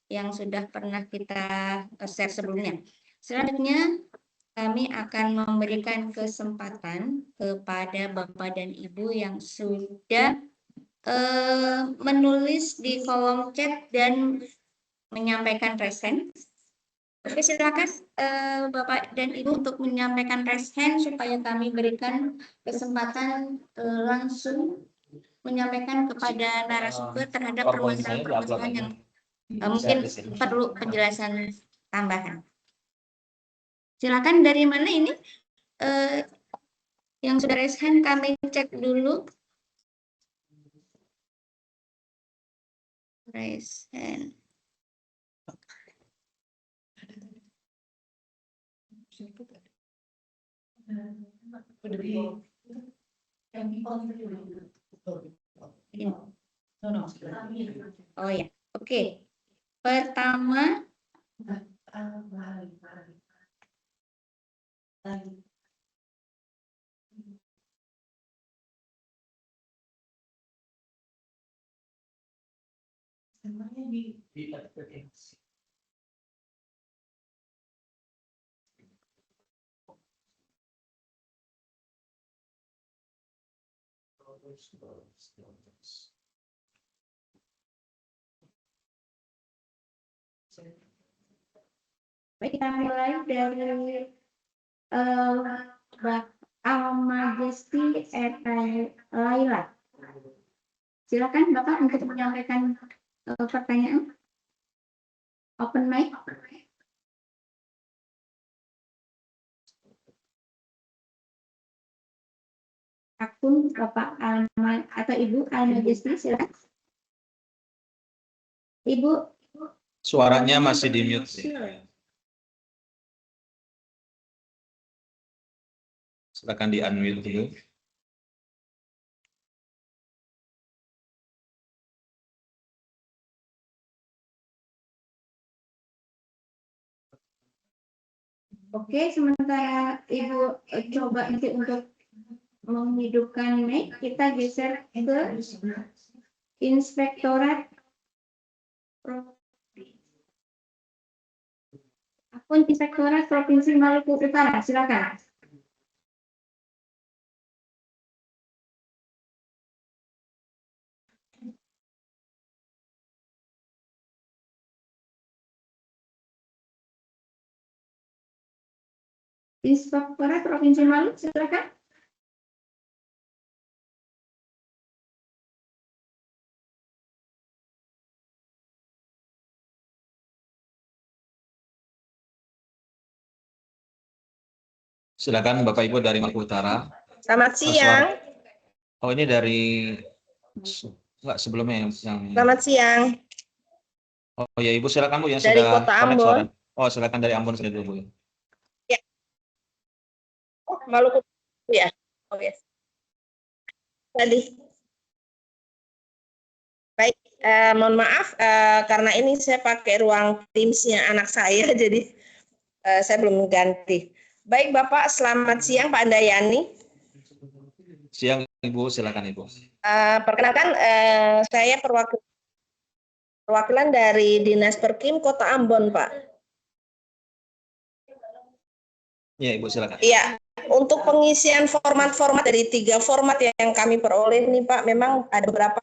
yang sudah pernah kita share sebelumnya. Selanjutnya kami akan memberikan kesempatan kepada Bapak dan Ibu yang sudah menulis di kolom chat dan menyampaikan resen. Oke, silakan Bapak dan Ibu untuk menyampaikan resen supaya kami berikan kesempatan langsung menyampaikan kepada narasumber terhadap permasalahan-permasalahan yang mungkin perlu penjelasan tambahan. Silakan, dari mana ini? Yang sudah raise hand kami cek dulu. Raise hand. Oh ya, oke. Pertama, baik, kita mulai dari Almajesti Laila. Silakan Bapak untuk menyampaikan pertanyaan. Open mic. Akun Bapak Alma atau Ibu Almajesti, silakan. Ibu. Suaranya masih di mute sih. Silakan di unmute dulu. Oke, sementara Ibu coba nanti untuk menghidupkan mic, kita geser ke Inspektorat akun Inspektorat Provinsi Maluku Utara, silakan. Inspektorat Provinsi Maluku, silakan. Silakan Bapak Ibu dari Maluku Utara. Selamat siang. Oh, ini dari enggak sebelumnya yang Selamat siang. Oh ya Ibu, silakan Bu yang Dari sudah Kota connect Ambon. suara. Oh, silakan dari Ambon sudah dulu Bu. Ya. Oh, Maluku ya. Oh ya. Tadi. Baik, mohon maaf karena ini saya pakai ruang Teams-nya anak saya, jadi saya belum ganti. Baik Bapak, selamat siang Pak Andayani. Siang Ibu, silakan Ibu. Perkenalkan saya perwakilan dari Dinas Perkim Kota Ambon, Pak. Ya Ibu, silakan. Iya, untuk pengisian format-format dari 3 format yang kami peroleh nih Pak, memang ada beberapa.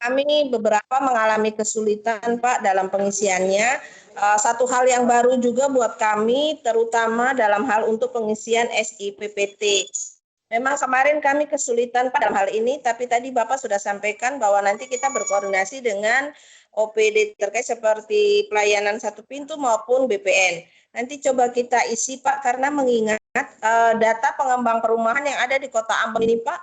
Kami beberapa mengalami kesulitan Pak dalam pengisiannya. Satu hal yang baru juga buat kami, terutama dalam hal untuk pengisian SIPPT. Memang kemarin kami kesulitan Pak dalam hal ini, tapi tadi Bapak sudah sampaikan bahwa nanti kita berkoordinasi dengan OPD terkait seperti pelayanan satu pintu maupun BPN. Nanti coba kita isi Pak, karena mengingat data pengembang perumahan yang ada di Kota Ambon ini Pak,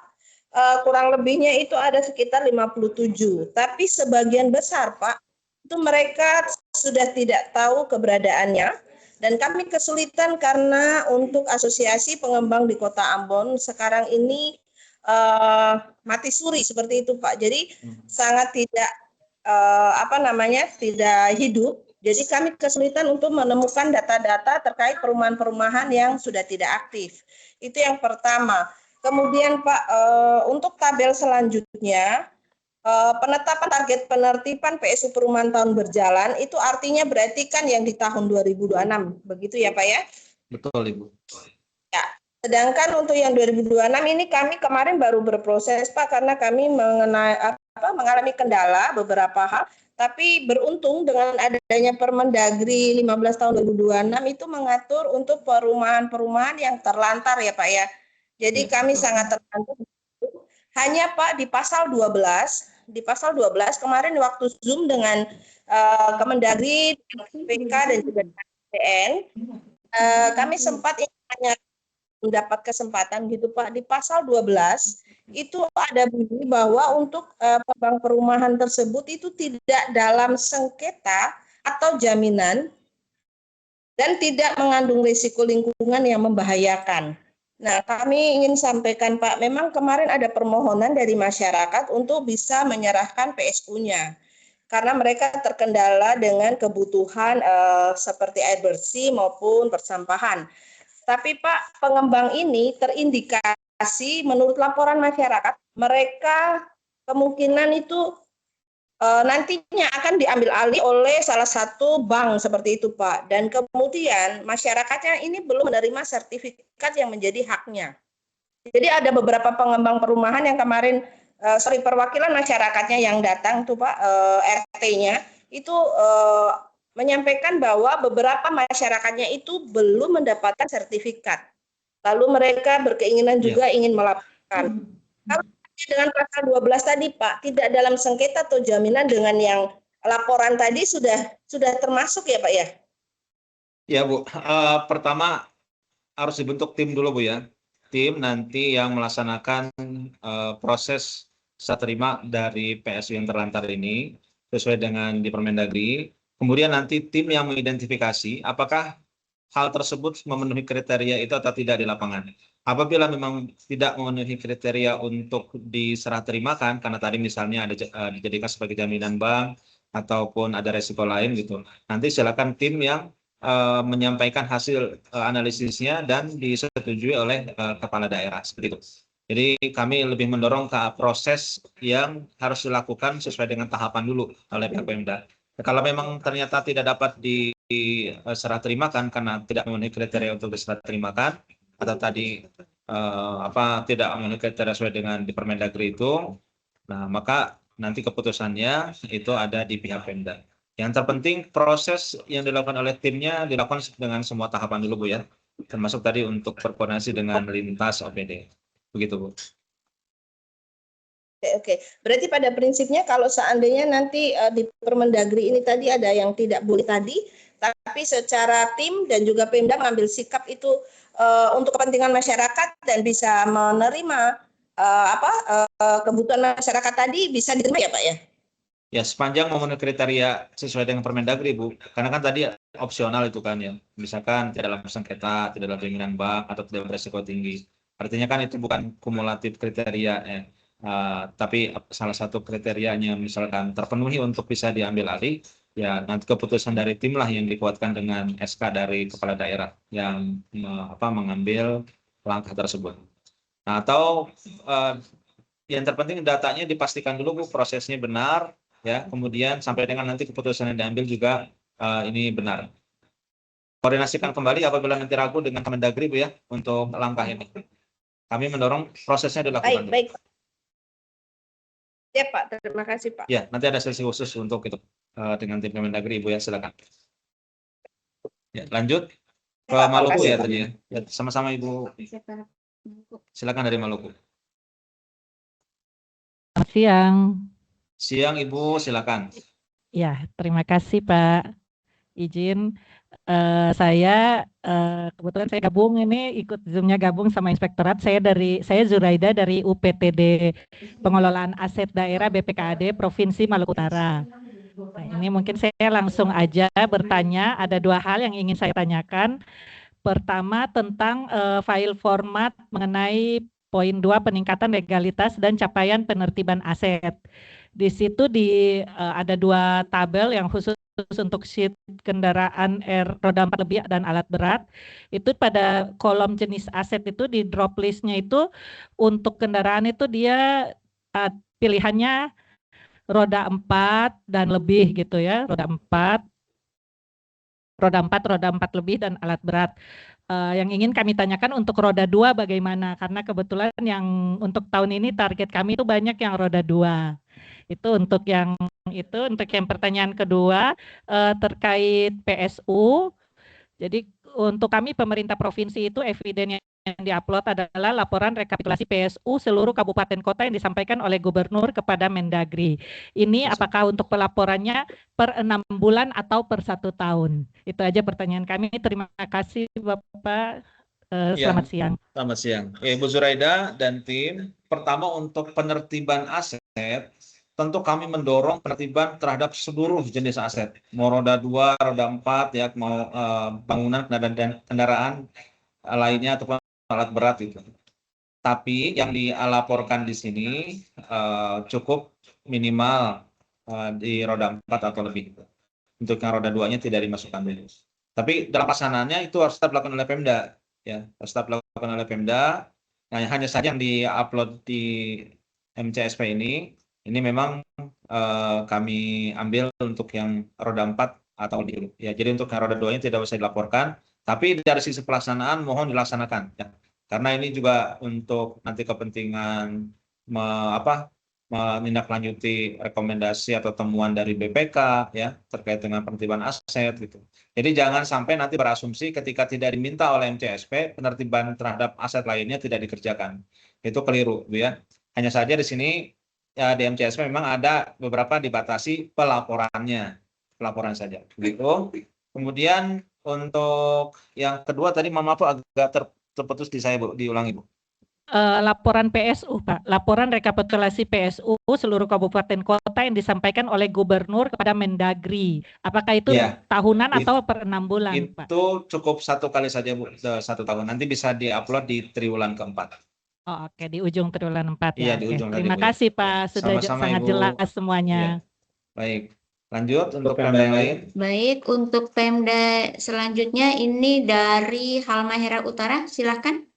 kurang lebihnya itu ada sekitar 57. Tapi sebagian besar Pak, itu mereka sudah tidak tahu keberadaannya. Dan kami kesulitan karena untuk asosiasi pengembang di Kota Ambon sekarang ini mati suri seperti itu Pak. Jadi sangat tidak tidak hidup. Jadi kami kesulitan untuk menemukan data-data terkait perumahan-perumahan yang sudah tidak aktif. Itu yang pertama. Kemudian Pak, untuk tabel selanjutnya, penetapan target penertiban PSU perumahan tahun berjalan, itu artinya berarti kan yang di tahun 2026, begitu ya Pak ya? Betul Ibu. Ya, sedangkan untuk yang 2026 ini kami kemarin baru berproses Pak, karena kami mengalami kendala beberapa hal, tapi beruntung dengan adanya Permendagri 15 tahun 2026 itu mengatur untuk perumahan-perumahan yang terlantar ya Pak ya. Jadi kami sangat terbantu. Hanya Pak di pasal 12 kemarin waktu Zoom dengan Kemendagri, PK dan juga PN, kami sempat hanya mendapat kesempatan gitu Pak, di pasal 12 itu ada bunyi bahwa untuk pengembang perumahan tersebut itu tidak dalam sengketa atau jaminan dan tidak mengandung risiko lingkungan yang membahayakan. Nah, kami ingin sampaikan Pak, memang kemarin ada permohonan dari masyarakat untuk bisa menyerahkan PSU-nya. Karena mereka terkendala dengan kebutuhan seperti air bersih maupun persampahan. Tapi Pak, pengembang ini terindikasi menurut laporan masyarakat, mereka kemungkinan itu nantinya akan diambil alih oleh salah satu bank seperti itu Pak. Dan kemudian masyarakatnya ini belum menerima sertifikat yang menjadi haknya. Jadi ada beberapa pengembang perumahan yang kemarin, perwakilan masyarakatnya yang datang tuh Pak, RT-nya, itu menyampaikan bahwa beberapa masyarakatnya itu belum mendapatkan sertifikat. lalu mereka berkeinginan juga ingin melaporkan. Kalau dengan pasal 12 tadi Pak, tidak dalam sengketa atau jaminan dengan yang laporan tadi sudah termasuk ya Pak ya? Ya Bu, pertama harus dibentuk tim dulu Bu ya. Tim nanti yang melaksanakan proses serah terima dari PSU yang terlantar ini sesuai dengan di Permendagri. Kemudian nanti tim yang mengidentifikasi apakah hal tersebut memenuhi kriteria itu atau tidak di lapangan. Apabila memang tidak memenuhi kriteria untuk diserah terimakan, karena tadi misalnya ada dijadikan sebagai jaminan bank ataupun ada resiko lain gitu. Nanti silakan tim yang menyampaikan hasil analisisnya dan disetujui oleh kepala daerah seperti itu. Jadi kami lebih mendorong ke proses yang harus dilakukan sesuai dengan tahapan dulu oleh pihak Pemda. Kalau memang ternyata tidak dapat diserah terimakan karena tidak memenuhi kriteria untuk diserah terimakan atau tadi tidak memenuhi kriteria sesuai dengan di Permendagri itu, nah maka nanti keputusannya itu ada di pihak Pemda. Yang terpenting proses yang dilakukan oleh timnya dilakukan dengan semua tahapan dulu Bu ya, termasuk tadi untuk berkoordinasi dengan lintas OPD. Begitu Bu. Oke. Berarti pada prinsipnya kalau seandainya nanti di Permendagri ini tadi ada yang tidak boleh tadi, tapi secara tim dan juga Pemda mengambil sikap itu untuk kepentingan masyarakat dan bisa menerima kebutuhan masyarakat tadi bisa diterima ya Pak ya? Ya, sepanjang memenuhi kriteria sesuai dengan Permendagri, Bu. Karena kan tadi opsional itu kan ya. Misalkan tidak dalam sengketa, tidak dalam jaminan bank, atau tidak beresiko tinggi. Artinya kan itu bukan kumulatif kriteria ya. Tapi salah satu kriterianya misalkan terpenuhi untuk bisa diambil alih, ya nanti keputusan dari tim lah yang dikuatkan dengan SK dari kepala daerah yang mengambil langkah tersebut. Nah, atau yang terpenting datanya dipastikan dulu Bu, prosesnya benar, ya, kemudian sampai dengan nanti keputusan yang diambil juga ini benar. Koordinasikan kembali apabila nanti ragu dengan Kemendagri Bu ya untuk langkah ini. Kami mendorong prosesnya dilakukan. Baik. Ya Pak, terima kasih Pak. Ya, nanti ada sesi khusus untuk itu dengan tim Kemendagri Bu ya, silakan. Ya, lanjut ke Maluku ya tadi ya. Ya, sama-sama Ibu. Silakan dari Maluku. Selamat siang. Siang Ibu, silakan. Ya, terima kasih Pak. Izin saya kebetulan saya gabung ini ikut Zoom-nya gabung sama Inspektorat. Saya Zuraida dari UPTD Pengelolaan Aset Daerah BPKAD Provinsi Maluku Utara. Nah, ini mungkin saya langsung aja bertanya, ada dua hal yang ingin saya tanyakan. Pertama tentang file format mengenai poin 2 peningkatan legalitas dan capaian penertiban aset. Di situ ada dua tabel yang khusus untuk sheet kendaraan roda 4 lebih dan alat berat. Itu pada kolom jenis aset itu di drop listnya itu untuk kendaraan itu dia pilihannya roda 4 dan lebih gitu ya, roda 4 lebih dan alat berat. Yang ingin kami tanyakan untuk roda 2 bagaimana? Karena kebetulan yang untuk tahun ini target kami itu banyak yang roda 2. Itu untuk yang pertanyaan kedua terkait PSU. Jadi untuk kami pemerintah provinsi itu eviden yang diupload adalah laporan rekapitulasi PSU seluruh kabupaten kota yang disampaikan oleh Gubernur kepada Mendagri. Ini apakah untuk pelaporannya per 6 bulan atau per 1 tahun? Itu aja pertanyaan kami. Terima kasih Bapak. Selamat siang. Selamat siang. Ibu Zuraida dan tim. Pertama untuk penertiban aset, tentu kami mendorong penertiban terhadap seluruh jenis aset. Mau roda 2, roda 4, ya, mau bangunan dan kendaraan lainnya ataupun alat berat itu. Tapi yang dilaporkan di sini cukup minimal di roda 4 atau lebih. Untuk yang roda 2-nya tidak dimasukkan dulu. Tapi dalam pelaksanaannya itu harus tetap dilakukan oleh Pemda. Ya, harus tetap dilakukan oleh Pemda. Nah, hanya saja yang diupload di MCSP ini memang kami ambil untuk yang roda 4 atau lebih. Ya, jadi untuk yang roda 2-nya tidak usah dilaporkan. Tapi dari sisi pelaksanaan mohon dilaksanakan. Ya. Karena ini juga untuk nanti kepentingan menindaklanjuti rekomendasi atau temuan dari BPK ya terkait dengan penertiban aset gitu. Jadi jangan sampai nanti berasumsi ketika tidak diminta oleh MCSP penertiban terhadap aset lainnya tidak dikerjakan. Itu keliru, Bu ya. Hanya saja di sini ya di MCSP memang ada beberapa dibatasi pelaporan saja. Begitu. Kemudian untuk yang kedua tadi mohon maaf agak terputus di saya Bu, diulangi Bu. Laporan PSU, Pak. Laporan rekapitulasi PSU seluruh kabupaten kota yang disampaikan oleh Gubernur kepada Mendagri. Apakah itu Ya, tahunan atau per 6 bulan, Pak? Itu cukup 1 kali saja Bu, 1 tahun. Nanti bisa diupload di triwulan keempat. Oh, oke, di ujung triwulan 4 Iya, ya. di Oke. ujung tadi, Terima Bu, ya. kasih Pak, sudah Sama-sama, sangat Ibu. jelas semuanya. Iya. Baik, lanjut untuk Pemda yang lain. Baik, untuk Pemda selanjutnya ini dari Halmahera Utara, silakan.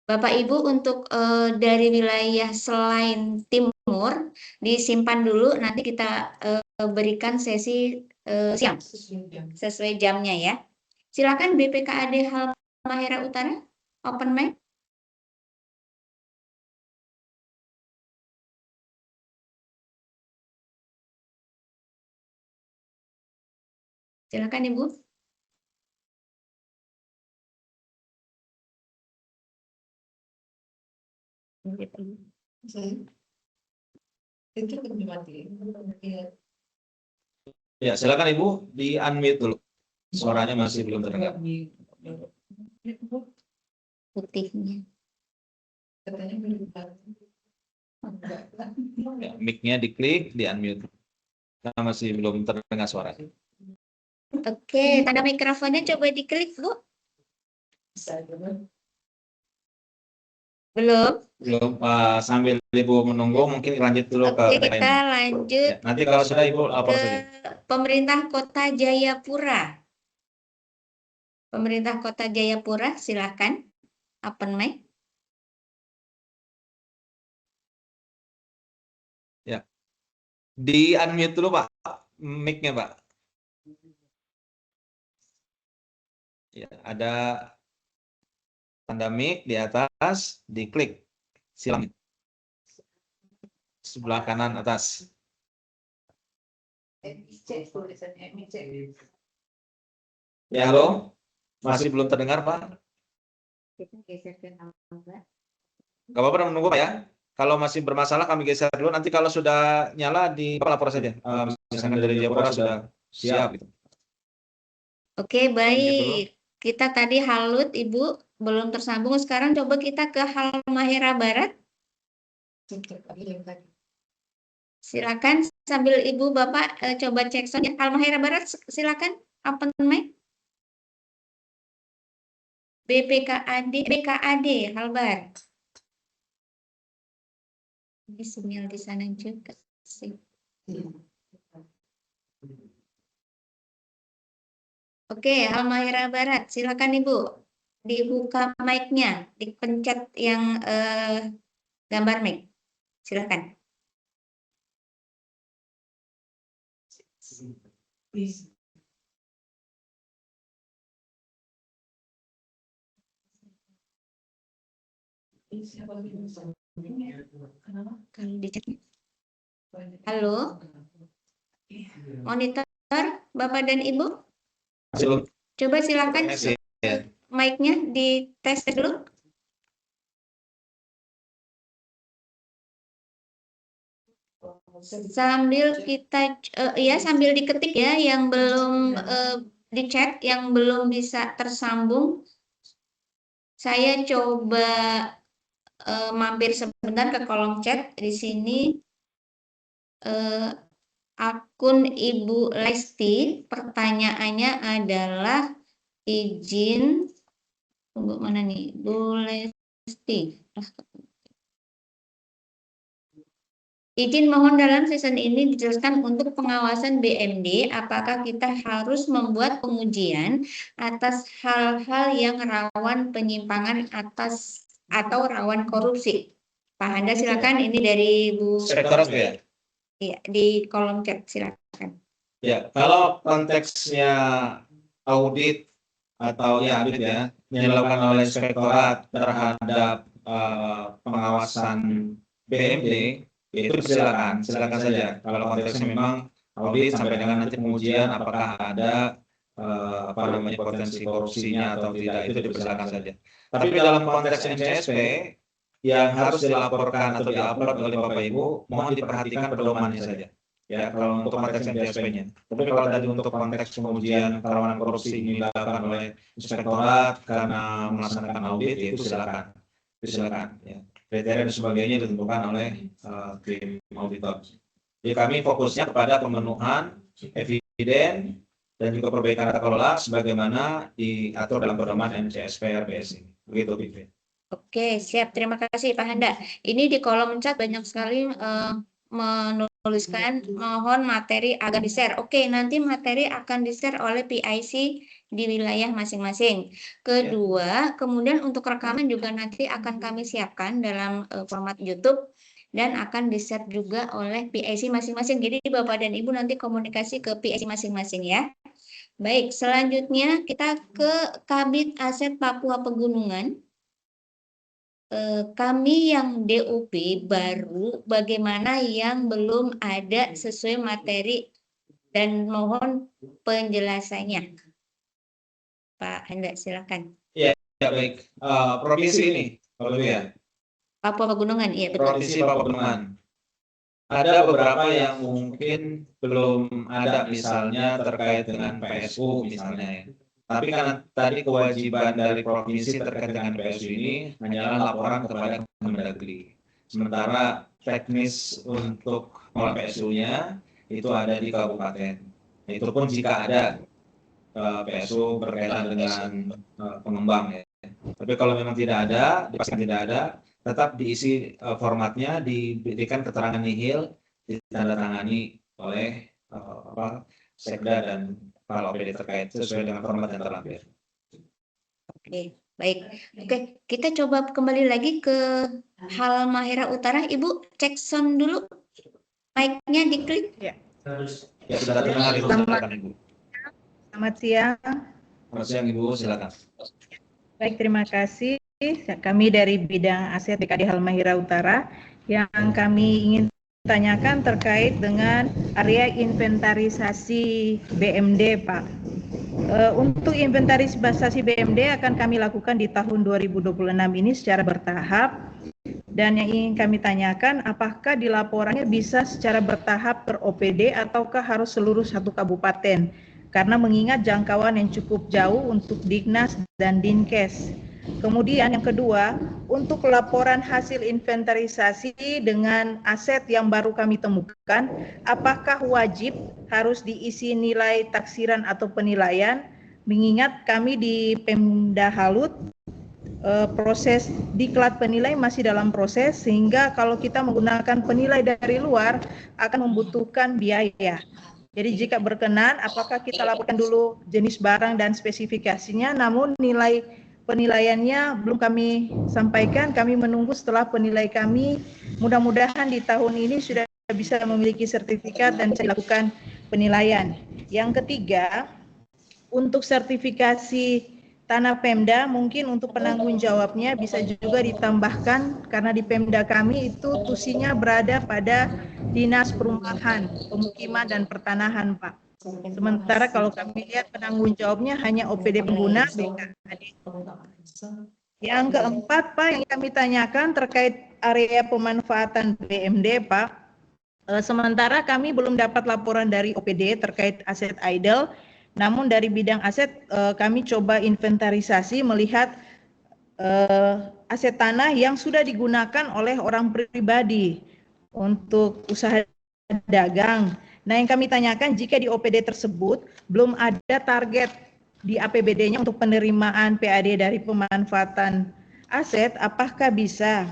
Bapak Ibu untuk dari wilayah selain timur disimpan dulu, nanti kita berikan sesi siang sesuai jamnya ya. Silakan BPKAD Halmahera Utara, open mic. Silakan Ibu. Ya, silakan Ibu di unmute dulu. Suaranya masih belum terdengar. Putihnya. Ya, mic-nya diklik, di unmute. Karena masih belum terdengar suaranya. Oke, tanda mikrofonnya coba diklik Bu. Belum? Belum, sambil Ibu menunggu mungkin lanjut dulu Oke, ke kita lain. lanjut Ya, nanti kalau sudah Ibu lapor ke saja. Pemerintah Kota Jayapura. Pemerintah Kota Jayapura, silakan. Open mic. Ya. Di unmute dulu Pak, mic-nya Pak. Ya, ada tanda mic di atas, diklik. Silakan. Sebelah kanan atas. Ya, halo. Masih belum terdengar, Pak? Gak apa-apa menunggu, Pak ya. Kalau masih bermasalah kami geser dulu. Nanti kalau sudah nyala di lapor saja. Misalkan dari Jayapura sudah siap. Gitu. Oke, baik. Kita tadi Halut, Ibu, belum tersambung. Sekarang coba kita ke Halmahera Barat. Silakan sambil Ibu Bapak coba cek sound. Halmahera Barat silakan open mic. BKAD Halbar. Ini sinyal di sana juga sih. Oke, Halmahera Barat, silakan Ibu. Dibuka mic-nya, dipencet yang gambar mic. Silakan. Halo, monitor Bapak dan Ibu. Coba silakan mic-nya dites dulu. Sambil kita sambil diketik ya yang belum di chat, yang belum bisa tersambung. Saya coba mampir sebentar ke kolom chat di sini. Akun Ibu Lesti, pertanyaannya adalah izin, tunggu mana nih, Bu Lesti. Izin mohon dalam season ini dijelaskan untuk pengawasan BMD, apakah kita harus membuat pengujian atas hal-hal yang rawan penyimpangan atas atau rawan korupsi. Pak Handa silakan, ini dari Bu Sektorat ya? Iya, di kolom chat silakan. Ya, kalau konteksnya audit atau audit yang dilakukan oleh inspektorat terhadap pengawasan BMD itu silakan saja. Kalau konteksnya memang audit sampai dengan nanti pengujian apakah ada potensi korupsinya atau tidak, itu dipersilakan saja. Tapi dalam konteks MCSP yang harus dilaporkan atau diupload oleh Bapak Ibu, mohon diperhatikan pedomannya saja. Ya, kalau untuk konteks MCSP-nya. Tapi kalau tadi untuk konteks pengujian kerawanan korupsi ini dilakukan oleh inspektorat karena melaksanakan audit, itu silakan. Ya. Kriteria dan sebagainya ditentukan oleh tim auditor. Jadi kami fokusnya kepada pemenuhan eviden dan juga perbaikan tata kelola sebagaimana diatur dalam pedoman MCSP RBS ini. Begitu, Bibi. Oke, siap. Terima kasih, Pak Handa. Ini di kolom chat banyak sekali menuliskan mohon materi agar di-share. Oke, nanti materi akan di-share oleh PIC di wilayah masing-masing. Kedua, kemudian untuk rekaman juga nanti akan kami siapkan dalam format YouTube dan akan di-share juga oleh PIC masing-masing. Jadi Bapak dan Ibu nanti komunikasi ke PIC masing-masing ya. Baik, selanjutnya kita ke Kabid Aset Papua Pegunungan. Kami yang DOP baru, bagaimana yang belum ada sesuai materi dan mohon penjelasannya. Pak Handa, silakan. Ya baik. Provinsi ini, Bapak Ibu ya. Papua Pegunungan, iya betul. Provinsi Papua Pegunungan. Ada beberapa yang mungkin belum ada, misalnya terkait dengan PSU misalnya ya. Tapi karena tadi kewajiban dari provinsi terkait dengan PSU ini hanyalah laporan kepada Kemendagri. Sementara teknis untuk mengelola PSU-nya itu ada di kabupaten. Itu pun jika ada PSU berkaitan dengan pengembang ya. Tapi kalau memang tidak ada, dipastikan tidak ada, tetap diisi formatnya, diberikan keterangan nihil, ditandatangani oleh Sekda dan kepala OPD terkait sesuai dengan format yang terlampir. Oke, baik. Oke, kita coba kembali lagi ke Halmahera Utara. Ibu cek sound dulu. Mic-nya diklik. Ya, sudah terdengar Ibu. Silakan Ibu. Selamat siang. Selamat siang Ibu, silakan. Baik, terima kasih. Kami dari bidang aset BKD Halmahera Utara yang kami ingin tanyakan terkait dengan area inventarisasi BMD, Pak. Untuk inventarisasi BMD akan kami lakukan di tahun 2026 ini secara bertahap. Dan yang ingin kami tanyakan, apakah di laporannya bisa secara bertahap per OPD ataukah harus seluruh satu kabupaten? Karena mengingat jangkauan yang cukup jauh untuk Dignas dan Dinkes. Kemudian yang kedua, untuk laporan hasil inventarisasi dengan aset yang baru kami temukan, apakah wajib harus diisi nilai taksiran atau penilaian? Mengingat kami di Pemda Halut, proses diklat penilai masih dalam proses, sehingga kalau kita menggunakan penilai dari luar akan membutuhkan biaya. Jadi jika berkenan, apakah kita laporkan dulu jenis barang dan spesifikasinya, namun nilai penilaiannya belum kami sampaikan, kami menunggu setelah penilai kami, mudah-mudahan di tahun ini sudah bisa memiliki sertifikat dan bisa dilakukan penilaian. Yang ketiga, untuk sertifikasi tanah Pemda, mungkin untuk penanggung jawabnya bisa juga ditambahkan, karena di Pemda kami itu tusinya berada pada Dinas Perumahan, Pemukiman dan Pertanahan, Pak. Sementara kalau kami lihat penanggung jawabnya hanya OPD pengguna BKD. Yang keempat, Pak, yang kami tanyakan terkait area pemanfaatan BMD, Pak. Sementara kami belum dapat laporan dari OPD terkait aset idle, namun dari bidang aset kami coba inventarisasi melihat aset tanah yang sudah digunakan oleh orang pribadi untuk usaha dagang. Nah, yang kami tanyakan, jika di OPD tersebut belum ada target di APBD-nya untuk penerimaan PAD dari pemanfaatan aset, apakah bisa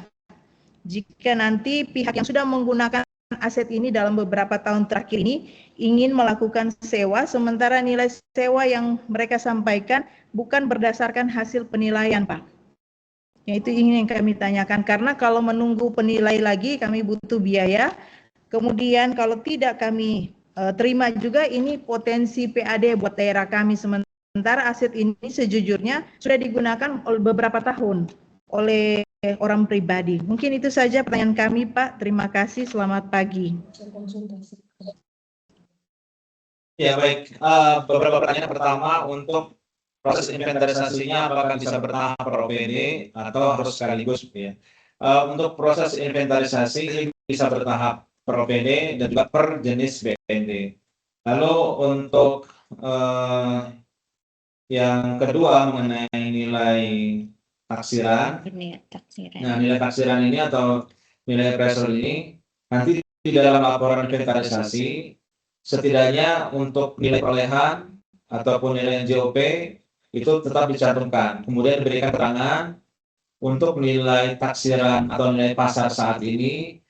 jika nanti pihak yang sudah menggunakan aset ini dalam beberapa tahun terakhir ini ingin melakukan sewa, sementara nilai sewa yang mereka sampaikan bukan berdasarkan hasil penilaian, Pak. Yaitu ingin yang kami tanyakan, karena kalau menunggu penilai lagi kami butuh biaya. Kemudian kalau tidak kami terima juga, ini potensi PAD buat daerah kami, sementara aset ini sejujurnya sudah digunakan beberapa tahun oleh orang pribadi. Mungkin itu saja pertanyaan kami, Pak. Terima kasih. Selamat pagi. Ya baik, beberapa pertanyaan. Pertama, untuk proses inventarisasinya apakah bisa bertahap per OPD atau harus sekaligus ya? Untuk proses inventarisasi bisa bertahap per OPD dan juga per jenis BND. Lalu untuk yang kedua mengenai nilai taksiran. Nah, nilai taksiran ini atau nilai appraisal ini nanti di dalam laporan inventarisasi setidaknya untuk nilai perolehan ataupun nilai NJOP itu tetap dicantumkan. Kemudian diberikan keterangan untuk nilai taksiran atau nilai pasar saat ini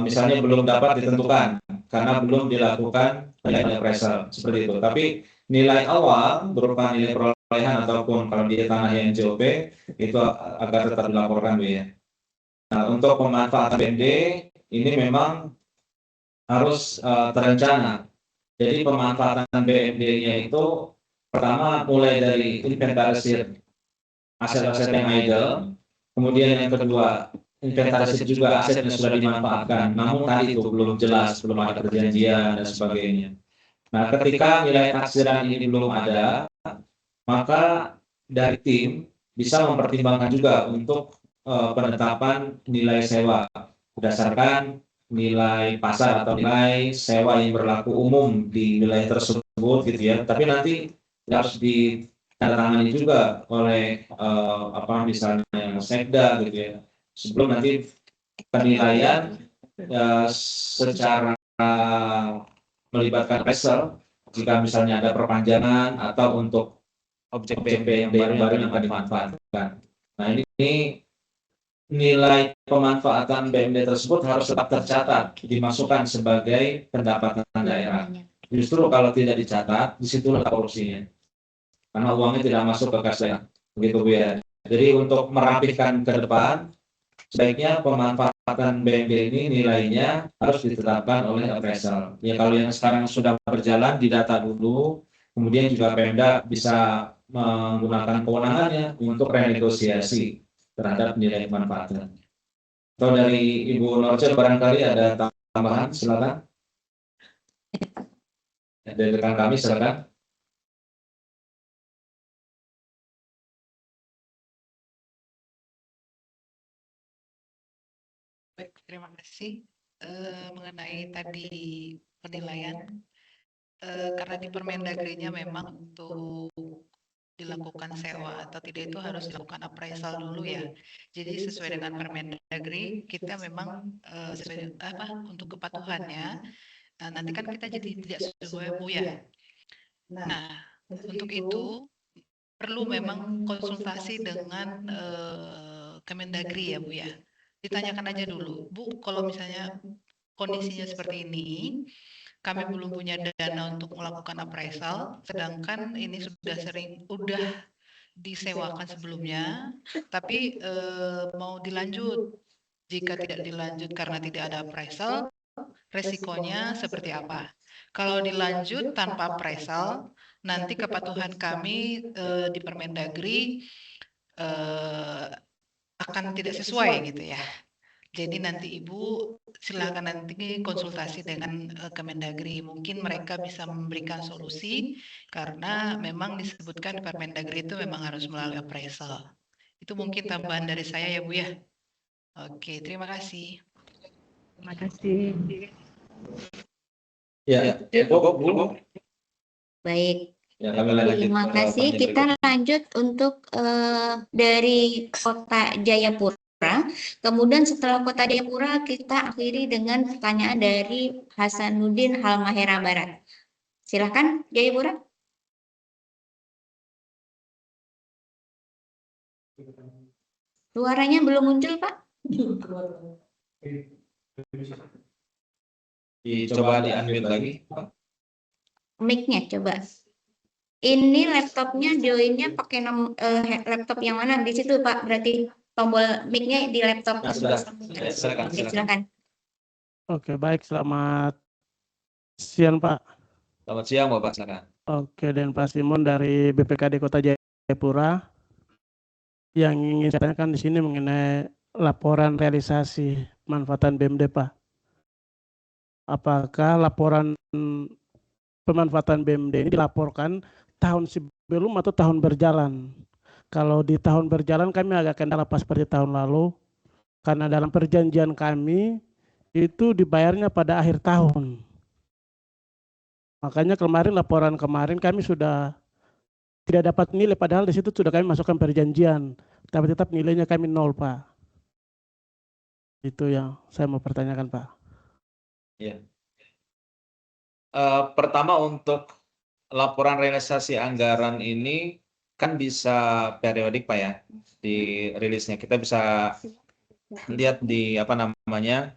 misalnya belum dapat ditentukan karena belum dilakukan nilai appraisal seperti itu. Tapi nilai awal berupa nilai perolehan ataupun kalau di tanah yang NJOP itu agar tetap dilaporkan, Bu ya. Nah, untuk pemanfaatan BMD ini memang harus terencana. Jadi pemanfaatan BMD-nya itu pertama mulai dari inventarisir aset-aset yang idle, kemudian yang kedua inventarisir juga aset yang sudah dimanfaatkan, namun tadi itu belum jelas, belum ada perjanjian dan sebagainya. Nah, ketika nilai taksiran ini belum ada, maka dari tim bisa mempertimbangkan juga untuk penetapan nilai sewa berdasarkan nilai pasar atau nilai sewa yang berlaku umum di wilayah tersebut gitu ya. Tapi nanti harus ditandatangani juga oleh misalnya Sekda gitu ya. Sebelum nanti penilaian secara melibatkan appraisal jika misalnya ada perpanjangan atau untuk objek BMD yang baru yang akan dimanfaatkan. Nah, ini nilai pemanfaatan BMD tersebut harus tetap tercatat, dimasukkan sebagai pendapatan daerah. Justru kalau tidak dicatat, disitulah korupsinya. Karena uangnya tidak masuk ke kas daerah. Begitu, Bu ya. Jadi untuk merapikan ke depan, sebaiknya pemanfaatan BMD ini nilainya harus ditetapkan oleh appraisal. Ya, kalau yang sekarang sudah berjalan, didata dulu, kemudian juga Pemda bisa menggunakan kewenangannya untuk renegosiasi terhadap nilai pemanfaatan. Atau dari Ibu Norce barangkali ada tambahan, silakan. Dari rekan kami, silakan. Baik, terima kasih. Mengenai tadi penilaian, karena di Permendagri-nya memang untuk dilakukan sewa atau tidak itu harus dilakukan appraisal dulu ya. Jadi sesuai dengan Permendagri kita memang sesuai untuk kepatuhannya. Nanti kan kita jadi tidak sesuai, Bu ya. Nah, untuk itu perlu memang konsultasi dengan Kemendagri ya, Bu ya. Ditanyakan aja dulu, Bu, kalau misalnya kondisinya seperti ini, kami belum punya dana untuk melakukan appraisal, sedangkan ini sudah disewakan sebelumnya, tapi mau dilanjut. Jika tidak dilanjut karena tidak ada appraisal, resikonya seperti apa? Kalau dilanjut tanpa appraisal, nanti kepatuhan kami di Permendagri akan tidak sesuai gitu ya. Jadi nanti Ibu silakan nanti konsultasi dengan Kemendagri. Mungkin mereka bisa memberikan solusi karena memang disebutkan Permendagri itu memang harus melalui appraisal. Itu mungkin tambahan dari saya ya Bu ya. Oke, terima kasih. Terima kasih. Ya, Bu. Baik. Ya, terima kasih. Kita lanjut untuk dari Kota Jayapura. Kemudian setelah Kota Jayapura kita akhiri dengan pertanyaan dari Hasanuddin Halmahera Barat. Silakan Jayapura. Suaranya belum muncul, Pak. Coba di-unmute lagi, Pak. Mic-nya coba. Ini laptopnya join-nya pakai laptop yang mana? Di situ, Pak. Berarti tombol mic-nya di laptop. Nah, silakan. Silakan. Oke, baik. Selamat siang, Pak. Selamat siang, Bapak. Silakan. Oke, dan Pak Simon dari BPKD Kota Jayapura. yang ingin saya tanyakan di sini mengenai laporan realisasi pemanfaatan BMD, Pak. Apakah laporan pemanfaatan BMD ini dilaporkan tahun sebelum atau tahun berjalan? Kalau di tahun berjalan kami agak kendala pas seperti tahun lalu, karena dalam perjanjian kami itu dibayarnya pada akhir tahun. Makanya kemarin laporan kemarin kami sudah tidak dapat nilai, padahal di situ sudah kami masukkan perjanjian, tapi tetap nilainya kami 0, Pak. Itu yang saya mau pertanyakan, Pak. Ya. Pertama untuk laporan realisasi anggaran ini kan bisa periodik, Pak, ya, di rilisnya. Kita bisa lihat di apa namanya,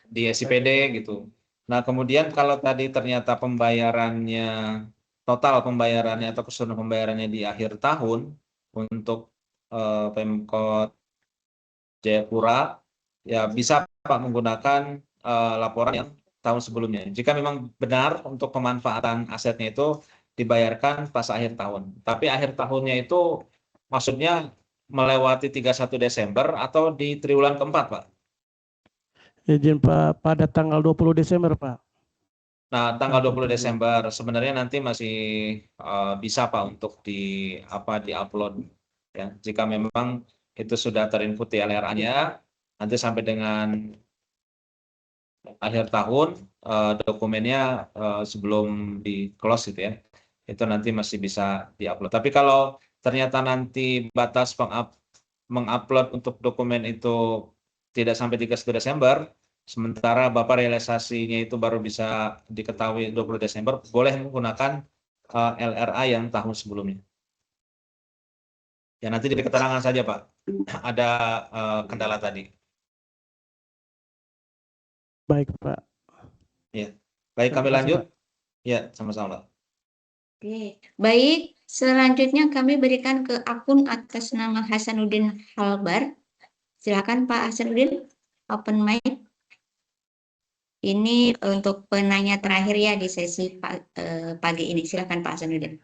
di SIPD gitu. Nah, kemudian kalau tadi ternyata pembayarannya, total pembayarannya atau keseluruhan pembayarannya di akhir tahun untuk Pemkot Jayapura, ya bisa Pak menggunakan laporan yang tahun sebelumnya. Jika memang benar untuk pemanfaatan asetnya itu dibayarkan pas akhir tahun. Tapi akhir tahunnya itu maksudnya melewati 31 Desember atau di triwulan keempat, Pak? Izin Pak, pada tanggal 20 Desember, Pak. Nah, tanggal 20 Desember sebenarnya nanti masih bisa, Pak, untuk di-upload ya. Jika memang itu sudah terinput di LRA-nya, nanti sampai dengan akhir tahun dokumennya sebelum di close itu ya, itu nanti masih bisa diupload. Tapi kalau ternyata nanti batas mengupload untuk dokumen itu tidak sampai 31 Desember, sementara Bapak realisasinya itu baru bisa diketahui 20 Desember, boleh menggunakan LRA yang tahun sebelumnya. Ya nanti di keterangan saja, Pak, ada kendala tadi. Baik, Pak. Ya, baik, kami Terima kasih, lanjut. Pak. Ya, sama-sama, Pak. Oke, baik. Selanjutnya kami berikan ke akun atas nama Hasanuddin Halbar. Silakan Pak Hasanuddin, open mic. Ini untuk penanya terakhir ya di sesi pagi ini. Silakan Pak Hasanuddin.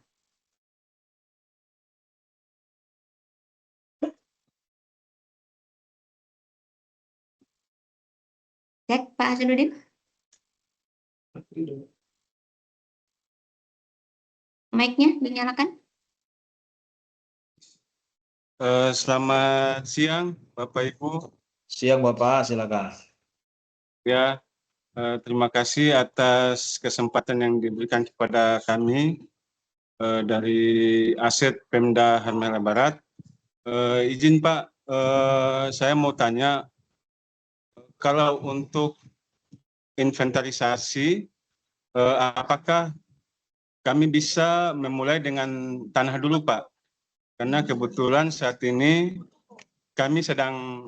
Cek Pak Hasanuddin. Mic-nya dinyalakan. Selamat siang, Bapak Ibu. Siang, Bapak, silakan. Ya, terima kasih atas kesempatan yang diberikan kepada kami dari Aset Pemda Halmahera Barat. Izin Pak, saya mau tanya, kalau untuk inventarisasi, apakah kami bisa memulai dengan tanah dulu, Pak? Karena kebetulan saat ini kami sedang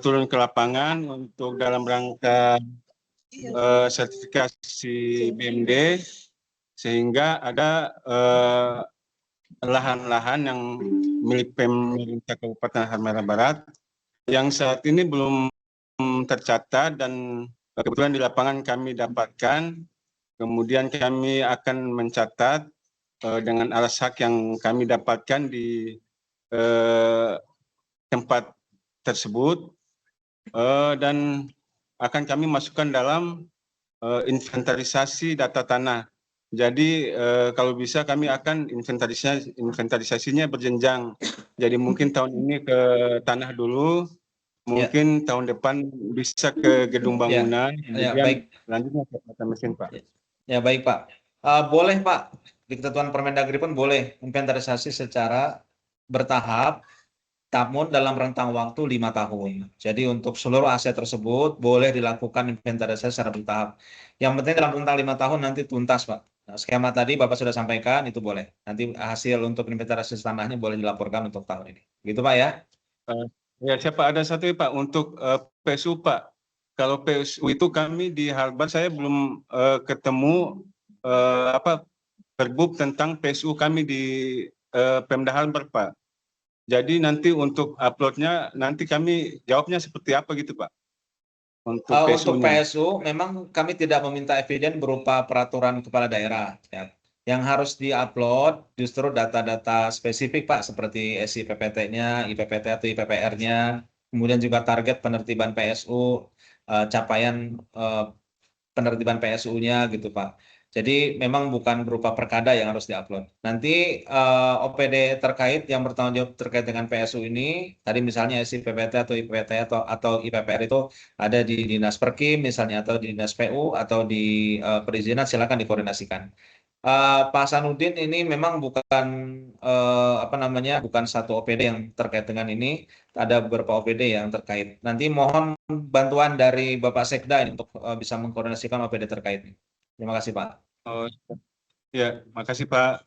turun ke lapangan untuk dalam rangka sertifikasi BMD, sehingga ada lahan-lahan yang milik pemerintah Kabupaten Halmahera Barat yang saat ini belum tercatat, dan kebetulan di lapangan kami dapatkan. Kemudian kami akan mencatat dengan alas hak yang kami dapatkan di tempat tersebut, dan akan kami masukkan dalam inventarisasi data tanah. Jadi kalau bisa kami akan inventarisasinya berjenjang. Jadi mungkin tahun ini ke tanah dulu, mungkin tahun depan bisa ke gedung bangunan, kemudian baik. lanjutnya ke data mesin, Pak. Ya, baik, Pak. Boleh, Pak, di ketentuan Permendagri pun boleh inventarisasi secara bertahap, namun dalam rentang waktu 5 tahun. Jadi untuk seluruh aset tersebut boleh dilakukan inventarisasi secara bertahap. Yang penting dalam rentang 5 tahun nanti tuntas, Pak. Nah, skema tadi Bapak sudah sampaikan, itu boleh. Nanti hasil untuk inventarisasi tanahnya boleh dilaporkan untuk tahun ini. Gitu, Pak, ya? Ya, siapa ada satu, Pak, untuk PSU, Pak. Kalau PSU itu kami di Halbar, saya belum ketemu perbub tentang PSU kami di Pemda Halbar, Pak. Jadi nanti untuk uploadnya, nanti kami jawabnya seperti apa gitu, Pak? Untuk PSU memang kami tidak meminta eviden berupa peraturan kepala daerah. Ya. Yang harus diupload justru data-data spesifik Pak, seperti SIPPT-nya, IPPT atau IPPR-nya, kemudian juga target penertiban PSU, capaian penertiban PSU-nya gitu Pak. Jadi memang bukan berupa perkada yang harus diupload. Nanti OPD terkait yang bertanggung jawab terkait dengan PSU ini, tadi misalnya SIPPT atau IPPT atau IPPR itu ada di Dinas Perkim misalnya, atau di Dinas PU atau di perizinan, silakan dikoordinasikan. Pak Hasanuddin ini memang bukan bukan satu OPD yang terkait dengan ini, ada beberapa OPD yang terkait. Nanti mohon bantuan dari Bapak Sekda ini untuk bisa mengkoordinasikan OPD terkait. Terima kasih Pak. Oh, ya, makasih Pak.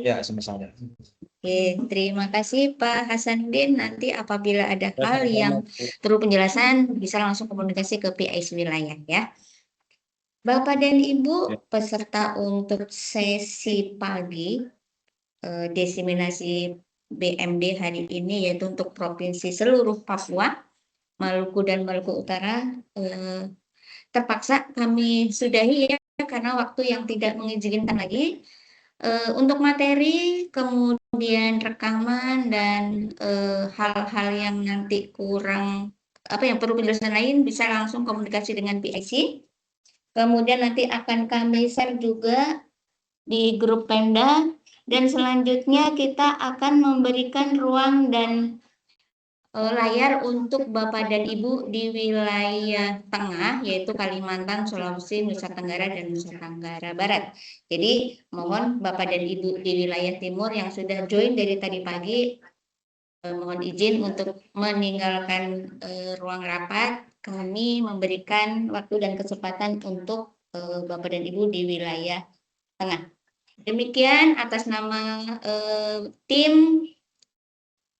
Ya, sama-sama. Oke, terima kasih Pak Hasanuddin. Nanti apabila ada hal yang perlu penjelasan, bisa langsung komunikasi ke PIC wilayah ya. Bapak dan Ibu, peserta untuk sesi pagi diseminasi BMD hari ini, yaitu untuk provinsi seluruh Papua, Maluku dan Maluku Utara, terpaksa kami sudahi ya, karena waktu yang tidak mengizinkan lagi. Untuk materi, kemudian rekaman, dan hal-hal yang nanti kurang, yang perlu penjelasan lain, bisa langsung komunikasi dengan PIC. Kemudian nanti akan kami share juga di grup Pemda, dan selanjutnya kita akan memberikan ruang dan layar untuk Bapak dan Ibu di wilayah tengah, yaitu Kalimantan, Sulawesi, Nusa Tenggara, dan Nusa Tenggara Barat. Jadi mohon Bapak dan Ibu di wilayah timur yang sudah join dari tadi pagi, mohon izin untuk meninggalkan ruang rapat. Kami memberikan waktu dan kesempatan untuk Bapak dan Ibu di wilayah tengah. Demikian atas nama tim,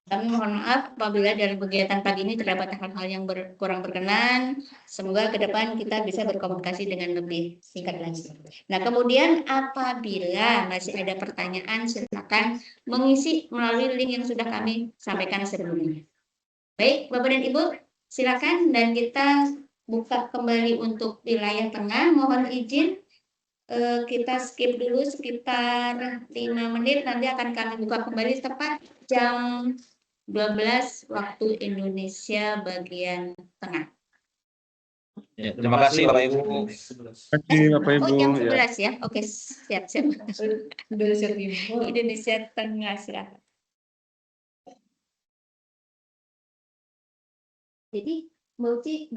kami mohon maaf apabila dalam kegiatan pagi ini terdapat hal-hal yang kurang berkenan. Semoga ke depan kita bisa berkomunikasi dengan lebih singkat lagi. Nah, kemudian apabila masih ada pertanyaan, silakan mengisi melalui link yang sudah kami sampaikan sebelumnya. Baik, Bapak dan Ibu, silakan, dan kita buka kembali untuk wilayah tengah. Mohon izin kita skip dulu sekitar 5 menit, nanti akan kami buka kembali tepat jam 12 waktu Indonesia bagian tengah. Ya, terima kasih Bapak Ibu. Terima kasih Bapak Ibu. Oh, jam Ya. 11 ya. Oke, siap. Indonesia Tengah, silakan. Jadi, Mbak Uci,